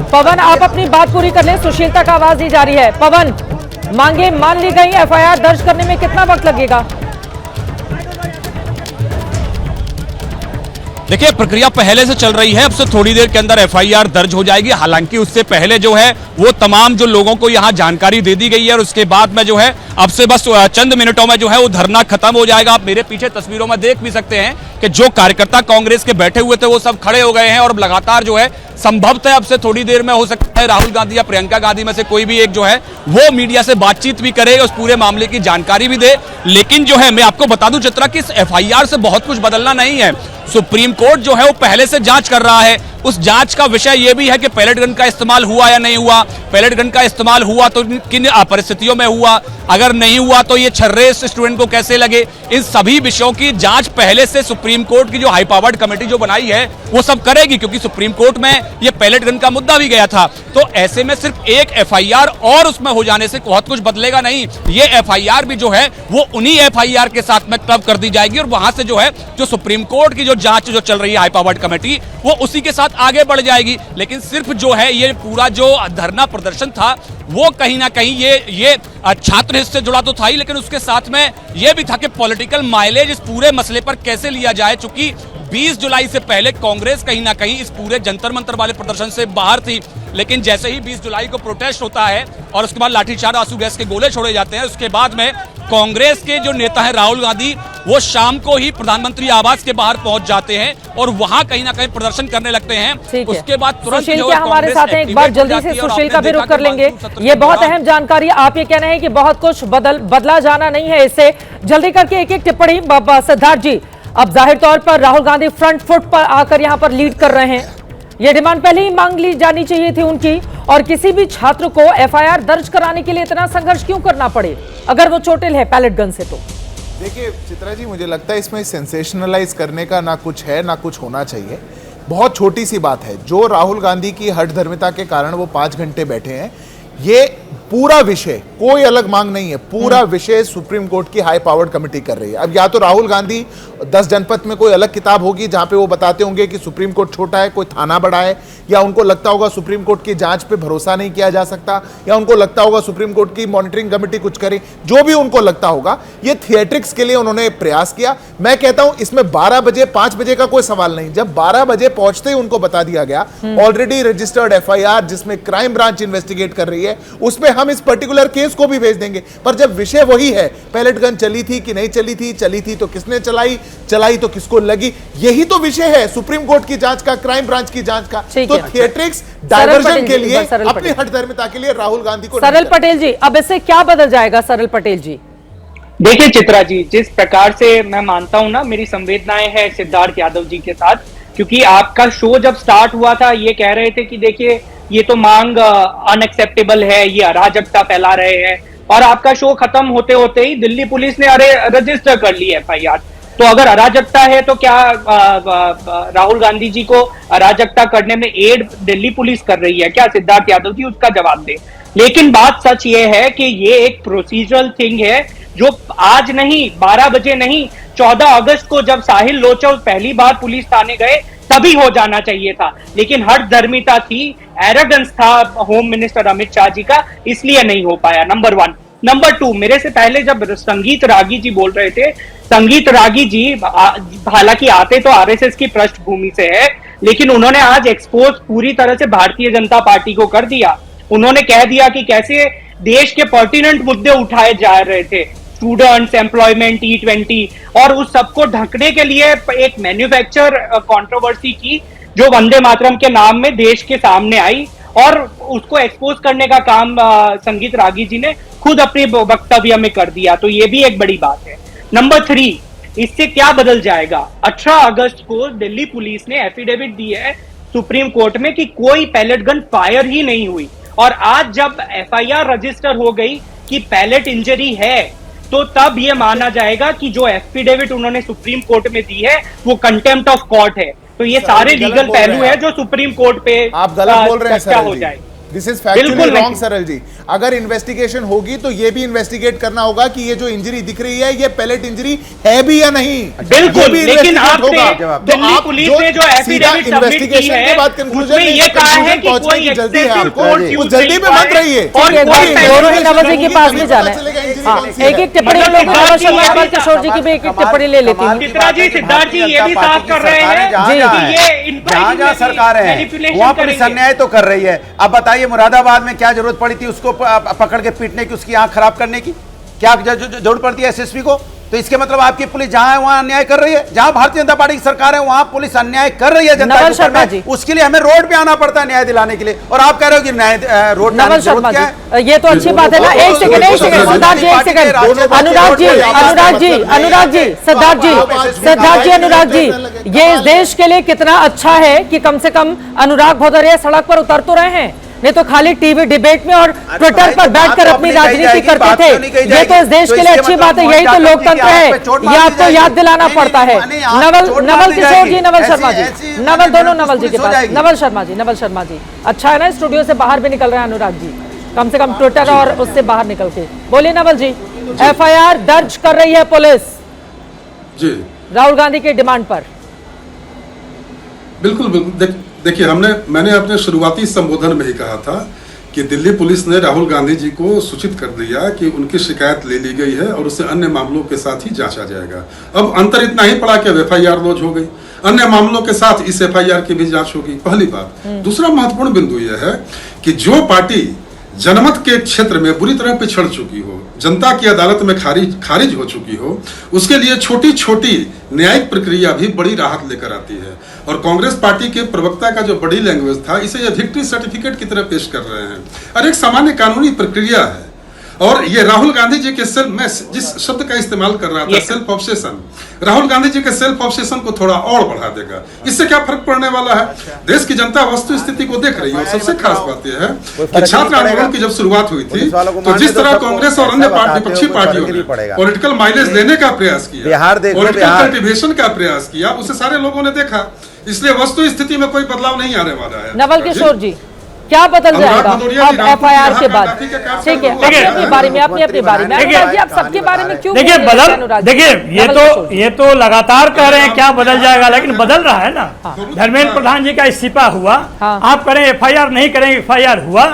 पवन, आप अपनी बात पूरी कर लें, सुशील तक आवाज दी जा रही है। पवन, मांगे मान ली गई, एफआईआर दर्ज करने में कितना वक्त लगेगा? देखिए, प्रक्रिया पहले से चल रही है, अब से थोड़ी देर के अंदर एफआईआर दर्ज हो जाएगी। हालांकि उससे पहले जो है वो तमाम जो लोगों को यहाँ जानकारी दे दी गई है और उसके बाद में जो है अब से बस चंद मिनटों में जो है वो धरना खत्म हो जाएगा। आप मेरे पीछे तस्वीरों में देख भी सकते हैं कि जो कार्यकर्ता कांग्रेस के बैठे हुए थे वो सब खड़े हो गए हैं और लगातार जो है संभवतः अब से थोड़ी देर में हो सकता है राहुल गांधी या प्रियंका गांधी में से कोई भी एक जो है वो मीडिया से बातचीत भी करे, उस पूरे मामले की जानकारी भी दे। लेकिन जो है मैं आपको बता दूं चित्रा कि इस एफआईआर से बहुत कुछ बदलना नहीं है। सुप्रीम कोर्ट जो है वो पहले से जांच कर रहा है। उस जांच का विषय यह भी है कि पैलेट गन का इस्तेमाल हुआ या नहीं हुआ, पैलेट गन का इस्तेमाल हुआ तो किन परिस्थितियों में हुआ, अगर नहीं हुआ तो ये छर्रे स्टूडेंट को कैसे लगे। इन सभी विषयों की जांच पहले से सुप्रीम कोर्ट की जो हाई पावर्ड कमेटी जो बनाई है वो सब करेगी, क्योंकि सुप्रीम कोर्ट में ये पैलेट गन का मुद्दा भी गया था। तो ऐसे में सिर्फ एक एफआईआर और उसमें हो जाने से बहुत कुछ बदलेगा नहीं। ये एफआईआर भी जो है वो उन्हीं एफआईआर के साथ में क्लब कर दी जाएगी और वहां से जो है जो सुप्रीम कोर्ट की जो जांच जो चल रही है हाई पावर्ड कमेटी वो उसी के साथ आगे बढ़ जाएगी। लेकिन सिर्फ जो है ये पूरा जो धरना प्रदर्शन था वो कहीं ना कहीं ये छात्र हित से जुड़ा तो था ही, लेकिन उसके साथ में ये भी था कि पॉलिटिकल माइलेज इस पूरे मसले पर कैसे लिया जाए। चूंकि 20 जुलाई से पहले कांग्रेस कहीं ना कहीं इस पूरे जंतर मंतर वाले प्रदर्शन से बाहर थी, लेकिन जैसे ही 20 जुलाई को प्रोटेस्ट होता है और उसके बाद लाठीचार्ज, आंसू गैस के गोले छोड़े जाते हैं, उसके बाद में कांग्रेस के जो नेता है राहुल गांधी वो शाम को ही प्रधानमंत्री आवास के बाहर पहुंच जाते हैं और वहां कहीं ना कहीं प्रदर्शन करने लगते हैं। उसके बाद तुरंत सुशील क्या हमारे साथ हैं, एक बार जल्दी से सुशील का भी रुख कर लेंगे। ये बहुत अहम जानकारी, आप ये कहना है कि बहुत कुछ बदला जाना नहीं है इससे। जल्दी करके एक एक टिप्पणी सिद्धार्थ जी। अब जाहिर तौर पर राहुल गांधी फ्रंट फुट पर आकर यहां पर लीड कर रहे हैं। ये डिमांड पहले ही मांग ली जानी चाहिए थी उनकी, और किसी भी छात्र को एफआईआर दर्ज कराने के लिए इतना संघर्ष क्यों करना पड़े अगर वो चोटिल है पैलेट गन से? तो देखिए चित्रा जी, मुझे लगता है इसमें सेंसेशनलाइज करने का ना कुछ है ना कुछ होना चाहिए। बहुत छोटी सी बात है, जो राहुल गांधी की हठधर्मिता के कारण वो 5 घंटे बैठे हैं, ये पूरा विषय, कोई अलग मांग नहीं है, पूरा विषय सुप्रीम कोर्ट की हाई पावर्ड कमेटी कर रही है। अब या तो राहुल गांधी 10 जनपद में कोई अलग किताब होगी जहां पे वो बताते होंगे कि सुप्रीम कोर्ट छोटा है, कोई थाना बड़ा है, या उनको लगता होगा सुप्रीम कोर्ट की जांच पे भरोसा नहीं किया जा सकता, या उनको लगता होगा सुप्रीम कोर्ट की मॉनिटरिंग कमेटी कुछ करे। जो भी उनको लगता होगा, ये थिएट्रिक्स के लिए उन्होंने प्रयास किया। मैं कहता हूं इसमें 12 बजे 5 बजे का कोई सवाल नहीं। जब 12 बजे पहुंचते ही उनको बता दिया गया ऑलरेडी रजिस्टर्ड एफआईआर जिसमें क्राइम ब्रांच इन्वेस्टिगेट कर रही है, उसमें हम इस पर्टिकुलर केस को भी भेज देंगे। पर जब विषय वही है, पैलेट गन चली थी कि नहीं चली थी, चली थी तो किसने चलाई, चलाई तो किसको लगी, यही तो विषय है सुप्रीम कोर्ट की जांच का, क्राइम ब्रांच की जांच का। तो थिएट्रिक्स डायवर्जन के लिए, अपनी हठधर्मिता के लिए राहुल गांधी को। सरल पटेल जी, अब इससे क्या बदल जाएगा? सरल पटेल जी देखिए चित्रा जी, जिस प्रकार से मैं मानता हूं ना, मेरी संवेदनाएं हैं सिद्धार्थ यादव जी के साथ, क्योंकि आपका शो जब स्टार्ट हुआ था ये कह रहे थे कि देखिए ये तो मांग अनएक्सेप्टेबल है, ये अराजकता फैला रहे हैं, और आपका शो खत्म होते होते ही दिल्ली पुलिस ने रजिस्टर कर ली एफआईआर। तो अगर अराजकता है तो क्या राहुल गांधी जी को अराजकता करने में एड दिल्ली पुलिस कर रही है क्या? सिद्धार्थ यादव जी उसका जवाब दे। लेकिन बात सच ये है कि ये एक प्रोसीजरल थिंग है जो आज नहीं, 12 बजे नहीं, 14 अगस्त को जब साहिल लोचो पहली बार पुलिस थाने गए तभी हो जाना चाहिए था। लेकिन हठधर्मिता थी, एरोगेंस था होम मिनिस्टर अमित शाह जी का, इसलिए नहीं हो पाया। नंबर 1। नंबर 2, मेरे से पहले जब संगीत रागी जी बोल रहे थे, संगीत रागी जी हालांकि आते तो आरएसएस की पृष्ठभूमि से है, लेकिन उन्होंने आज एक्सपोज पूरी तरह से भारतीय जनता पार्टी को कर दिया। उन्होंने कह दिया कि कैसे देश के पर्टिनेंट मुद्दे उठाए जा रहे थे, स्टूडेंट्स, एम्प्लॉयमेंट, T20 और उस सबको ढकने के लिए एक मैन्युफैक्चर कंट्रोवर्सी की जो वंदे मातरम के नाम में देश के सामने आई और उसको एक्सपोज करने का काम संगीत रागी जी ने खुद अपने वक्तव्य में कर दिया। तो ये भी एक बड़ी बात है। नंबर 3, इससे क्या बदल जाएगा? 18 अगस्त को दिल्ली पुलिस ने एफिडेविट दी है सुप्रीम कोर्ट में कि कोई पैलेट गन फायर ही नहीं हुई, और आज जब FIR रजिस्टर हो गई कि पैलेट इंजरी है तो तब ये माना जाएगा कि जो एफिडेविट उन्होंने सुप्रीम कोर्ट में दी है वो कंटेम्प्ट ऑफ कोर्ट है। तो ये सारे लीगल पहलू है जो सुप्रीम कोर्ट पे आप गलत बोल रहे हैं सरल हो जी। जाए। दिस इज फैक्चुअली रॉन्ग सरल जी। अगर इन्वेस्टिगेशन होगी तो ये भी इन्वेस्टिगेट करना होगा कि ये जो इंजरी दिख रही है ये पैलेट इंजरी है भी या नहीं। बिल्कुल, लेकिन आपने दिल्ली पुलिस ने जो एफिडेविट सबमिट की है उसमें ये कहा है कि कोई एक्सेसिव कोर्ट यूज जल्दी में मत रहिए और नवल जी के पास भी जाना है। एक टिप्पणी नवल शर्मा नवल किशोर जी की भी एक टिप्पणी ले लेती हूँ। चित्रा जी, सिद्धार्थ जी ये भी साफ कर रहे हैं कि ये जहाँ सरकार है वहाँ पुलिस अन्याय तो कर रही है। अब बताइए मुरादाबाद में क्या जरूरत पड़ी थी उसको पकड़ के पीटने की, उसकी आंख खराब करने की? क्या जरूरत पड़ती है SSP को? तो इसके मतलब आपकी पुलिस जहां है वहां अन्याय कर रही है। जहां भारतीय जनता पार्टी की सरकार है वहां पुलिस अन्याय कर रही है जनता के ऊपर। उसके लिए हमें रोड पे आना पड़ता है न्याय दिलाने के लिए, और आप कह रहे हो कि न्याय रोड नवल शर्मा जी, ये तो अच्छी बात है ना। एक सेकंड सिद्धार्थ जी, एक सेकंड अनुराग जी, सिद्धार्थ जी, अनुराग जी, ये इस देश के लिए कितना अच्छा है कि कम से कम अनुराग भदौरिया सड़क पर उतर तो रहे हैं, नहीं तो खाली टीवी डिबेट में और ट्विटर पर बैठकर अपनी राजनीति करते थे। ये तो इस देश के लिए अच्छी बात है, यही तो लोकतंत्र है, ये आपको याद दिलाना पड़ता है। नवल किशोर जी, नवल शर्मा जी, दोनों नवल जी के पास। नवल शर्मा जी, अच्छा है ना स्टूडियो से बाहर भी निकल रहे हैं अनुराग जी, कम से कम ट्विटर और उससे बाहर निकल के। बोलिए नवल जी, FIR दर्ज कर रही है पुलिस राहुल गांधी की डिमांड पर। बिल्कुल, देखिए मैंने अपने शुरुआती संबोधन में ही कहा था कि दिल्ली पुलिस ने राहुल गांधी जी को सूचित कर दिया कि उनकी शिकायत ले ली गई है और उसे अन्य मामलों के साथ ही जांचा जाएगा। अब अंतर इतना ही पड़ा कि FIR लॉन्च हो गई, अन्य मामलों के साथ इस FIR की भी जांच होगी, पहली बात। दूसरा महत्वपूर्ण बिंदु यह है कि जो पार्टी जनमत के क्षेत्र में बुरी तरह पिछड़ चुकी हो, जनता की अदालत में खारिज हो चुकी हो, उसके लिए छोटी छोटी न्यायिक प्रक्रिया भी बड़ी राहत लेकर आती है। और कांग्रेस पार्टी के प्रवक्ता का जो बड़ी लैंग्वेज था, इसे ये विक्ट्री सर्टिफिकेट की तरह पेश कर रहे हैं, और एक सामान्य कानूनी प्रक्रिया है। और ये राहुल गांधी जी के मैं जिस शब्द का इस्तेमाल कर रहा था, सेल्फ ऑब्सेशन, राहुल गांधी जी के सेल्फ ऑब्सेशन को थोड़ा और बढ़ा देगा। इससे क्या फर्क पड़ने वाला है? देश की जनता वस्तु स्थिति को देख रही है। और सबसे खास बात यह है कि छात्र आंदोलन की जब शुरुआत हुई थी तो जिस तरह कांग्रेस और अन्य विपक्षी पार्टियों ने पॉलिटिकल माइलेज लेने का प्रयास किया, पॉलिटिकल कल्टिवेशन का प्रयास किया, उसे सारे लोगों ने देखा। इसलिए वस्तु स्थिति में कोई बदलाव नहीं आने वाला है। नवल किशोर जी, क्या बदल जाएगा अब FIR के बाद? ठीक है, अपनी बारी में आप सबके बारे में क्यों देखिए ये तो लगातार कह रहे हैं क्या बदल जाएगा, लेकिन बदल रहा है ना। धर्मेंद्र प्रधान जी का इस्तीफा हुआ, आप कह रहे हैं FIR नहीं करेंगे, FIR हुआ।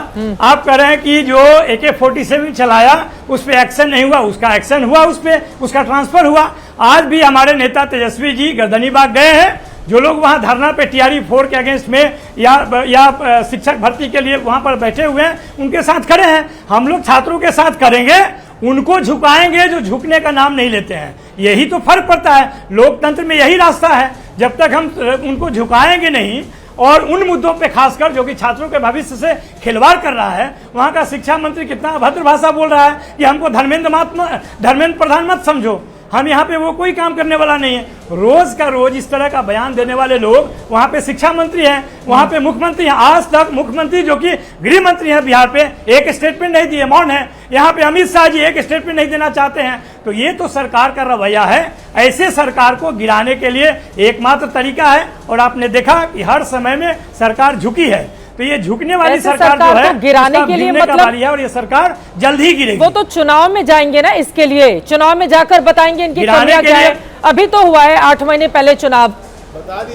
आप कह रहे हैं कि जो AK-47 चलाया उस पर एक्शन नहीं हुआ, उसका एक्शन हुआ, उस पर उसका ट्रांसफर हुआ। आज भी हमारे नेता तेजस्वी जी गर्दनीबाग गए हैं, जो लोग वहां धरना पे TRE-4 के अगेंस्ट में या शिक्षक भर्ती के लिए वहां पर बैठे हुए हैं, उनके साथ खड़े हैं। हम लोग छात्रों के साथ करेंगे, उनको झुकाएंगे जो झुकने का नाम नहीं लेते हैं। यही तो फर्क पड़ता है, लोकतंत्र में यही रास्ता है। जब तक हम उनको झुकाएंगे नहीं और उन मुद्दों पे खासकर जो कि छात्रों के भविष्य से खिलवाड़ कर रहा है, वहां का शिक्षा मंत्री कितना अभद्र भाषा बोल रहा है कि हमको धर्मेंद्र प्रधान मत समझो, हम यहाँ पे वो कोई काम करने वाला नहीं है। रोज का रोज इस तरह का बयान देने वाले लोग वहाँ पे शिक्षा मंत्री हैं, वहाँ पे मुख्यमंत्री हैं। आज तक मुख्यमंत्री जो कि गृह मंत्री हैं बिहार पे, एक स्टेटमेंट नहीं दिए, मौन है। यहाँ पे अमित शाह जी एक स्टेटमेंट नहीं देना चाहते हैं। तो ये तो सरकार का रवैया है। ऐसे सरकार को गिराने के लिए एकमात्र तरीका है, और आपने देखा कि हर समय में सरकार झुकी है। तो ये झुकने वाली सरकार जो है, गिराने के लिए मतलब है, और ये सरकार जल्द ही गिरेगी। वो तो चुनाव में जाएंगे ना, इसके लिए चुनाव में जाकर बताएंगे इनकी कमियां क्या है। अभी तो हुआ है 8 महीने पहले चुनाव,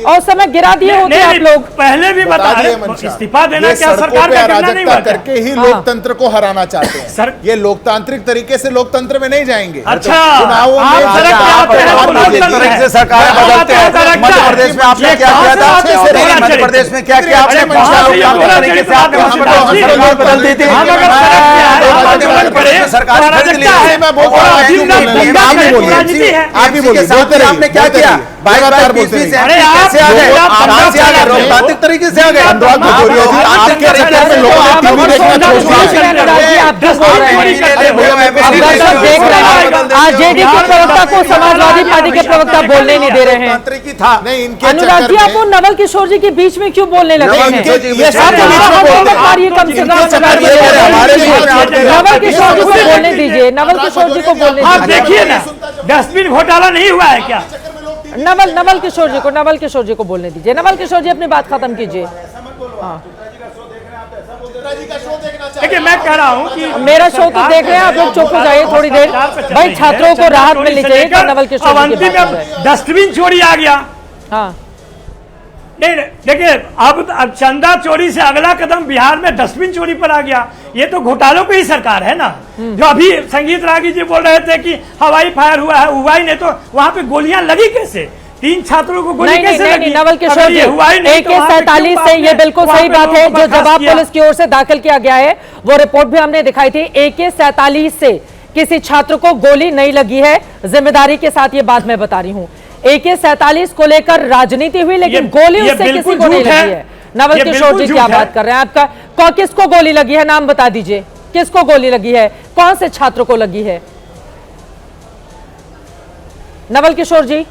और समय गिरा दिए होते आप लोग। पहले भी बता रहे, इस्तीफा देना क्या सरकार का करना नहीं हुआ करके ही लोकतंत्र को हराना चाहते हैं। ये लोकतांत्रिक तरीके से लोकतंत्र में नहीं जाएंगे। अच्छा, चुनावों में सरकार बदलते हैं। मध्य प्रदेश में आपने क्या किया था? मध्य प्रदेश में क्या किया आपने? तरीके से आपने सरकार बदल दी थी। सरकार आप भी बोलिए, आपने क्या किया? कैसे आ गए? लोकतांत्रिक तरीके से आ गए। आरजेडी के प्रवक्ता को समाजवादी पार्टी के प्रवक्ता बोलने नहीं दे रहे हैं। अनुराग जी, आप नवल किशोर जी के बीच में क्यों बोलने लगे हैं? कम से कम नवल किशोर जी को बोलने दीजिए। नवल किशोर जी को बोलने आप देखिए ना, डस्टबिन घोटाला नहीं हुआ है क्या? नवल किशोर जी को बोलने दीजिए। नवल किशोर जी अपनी बात खत्म कीजिए। देखिए, मैं कह रहा हूँ कि मेरा शो तो देख रहे हैं आप लोग, चुप हो जाइए थोड़ी देर। भाई छात्रों को राहत मिलनी चाहिए तो नवल किशोर जी की बात हो जाए। डस्टबिन चोरी आ गया। हाँ, नहीं देखिए, अब चंदा चोरी से अगला कदम बिहार में डस्टबिन चोरी पर आ गया। ये तो घोटालों की ही सरकार है ना। जो अभी संगीत रागी जी बोल रहे थे कि हवाई फायर हुआ है, हुआ ही नहीं, तो वहां पे गोलियां लगी कैसे? 3 छात्रों को गोली कैसे लगी? नवल किशोर जी, AK-47 से ये बिल्कुल सही बात है। जो जवाब पुलिस की ओर से दाखिल किया गया है वो रिपोर्ट भी हमने दिखाई थी। AK-47 से किसी छात्र को गोली नहीं लगी है। जिम्मेदारी के साथ ये बात मैं बता रही हूँ। AK-47 को लेकर राजनीति हुई, लेकिन गोली उससे किसी को नहीं लगी है। नवल किशोर जी क्या बात कर रहे हैं? आपका किसको गोली लगी है? नाम बता दीजिए, किसको गोली लगी है? कौन से छात्र को लगी है? नवल किशोर जी,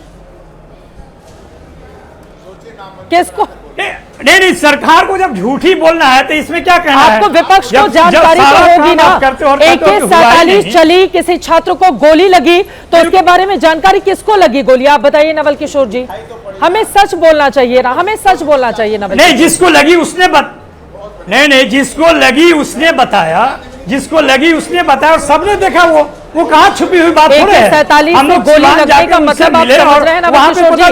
किसको? नहीं, सरकार को जब झूठी बोलना है तो इसमें क्या कहना है? आपको विपक्ष को जानकारी तो होगी ना। AK-47 चली, किसी छात्र को गोली लगी, तो उसके बारे में जानकारी किसको लगी गोली? आप बताइए नवल किशोर जी। हमें सच बोलना चाहिए ना, हमें सच बोलना चाहिए नवल। नहीं, जिसको लगी उसने नहीं, जिसको लगी उसने बताया, और सबने देखा। वो कहाँ छुपी हुई बात हो रही है? AK-47 को गोली लगने का मतलब आप समझ रहे हैं ना किशोर जी?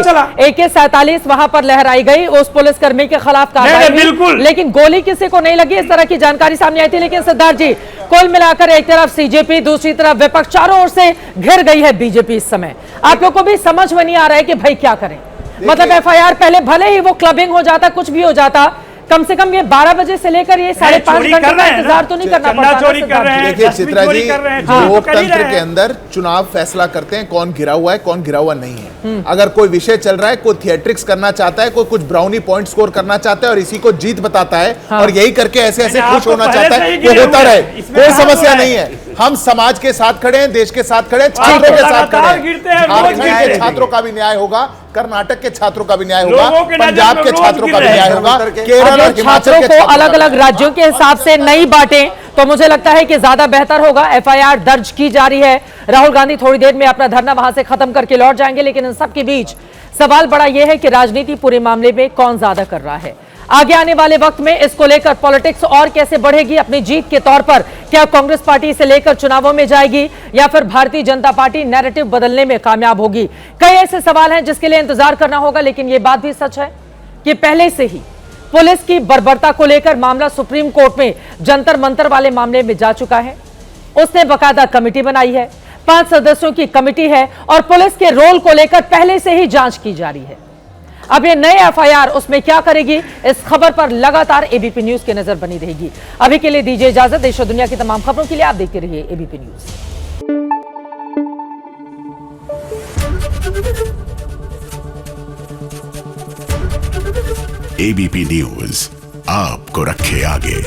AK-47 वहां पर लहराई गई, उस पुलिसकर्मी के खिलाफ कार्रवाई बिल्कुल, लेकिन गोली किसी को नहीं लगी। इस तरह की जानकारी सामने आई थी। लेकिन सिद्धार्थ जी, कुल मिलाकर एक तरफ CJP, दूसरी तरफ विपक्ष, चारों ओर से घिर गई है बीजेपी इस समय। आप लोग को भी समझ में नहीं आ रहा है कि भाई क्या करें? मतलब FIR पहले भले ही वो क्लबिंग हो जाता, कुछ भी हो जाता, कम से कम ये 12 बजे से लेकर ये 5:30 घंटे का इंतजार तो नहीं करना पड़ता। देखिए चित्रा जी, लोकतंत्र के अंदर चुनाव फैसला करते हैं कौन गिरा हुआ है, कौन गिरा हुआ नहीं है। अगर कोई विषय चल रहा है, कोई थिएट्रिक्स करना चाहता है, कोई कुछ ब्राउनी पॉइंट स्कोर करना चाहता है और इसी को जीत बताता है और यही करके ऐसे ऐसे खुश होना चाहता है, वो होता रहे, कोई समस्या नहीं है। हम समाज के साथ खड़े हैं, देश के साथ खड़े हैं, छात्रों के साथ खड़े हैं। झारखंड के छात्रों का भी न्याय होगा, कर्नाटक के छात्रों का भी न्याय होगा, पंजाब के छात्रों का भी न्याय होगा, केरल और छात्रों को अलग अलग राज्यों के हिसाब से नहीं बांटे तो मुझे लगता है कि ज्यादा बेहतर होगा। FIR दर्ज की जा रही है। राहुल गांधी थोड़ी देर में अपना धरना वहां से खत्म करके लौट जाएंगे। लेकिन इन सब के बीच सवाल बड़ा यह है कि राजनीति पूरे मामले में कौन ज्यादा कर रहा है। आगे आने वाले वक्त में इसको लेकर पॉलिटिक्स और कैसे बढ़ेगी अपनी जीत के तौर पर? क्या कांग्रेस पार्टी इसे लेकर चुनावों में जाएगी या फिर भारतीय जनता पार्टी नैरेटिव बदलने में कामयाब होगी? कई ऐसे सवाल हैं जिसके लिए इंतजार करना होगा। लेकिन यह बात भी सच है कि पहले से ही पुलिस की बर्बरता को लेकर मामला सुप्रीम कोर्ट में जंतर मंतर वाले मामले में जा चुका है। उसने बाकायदा कमेटी बनाई है, 5 सदस्यों की कमेटी है और पुलिस के रोल को लेकर पहले से ही जांच की जा रही है। अब ये नए FIR उसमें क्या करेगी, इस खबर पर लगातार ABP न्यूज की नजर बनी रहेगी। अभी के लिए दीजिए इजाजत। देश और दुनिया की तमाम खबरों के लिए आप देखते रहिए ABP न्यूज। ABP न्यूज आपको रखे आगे।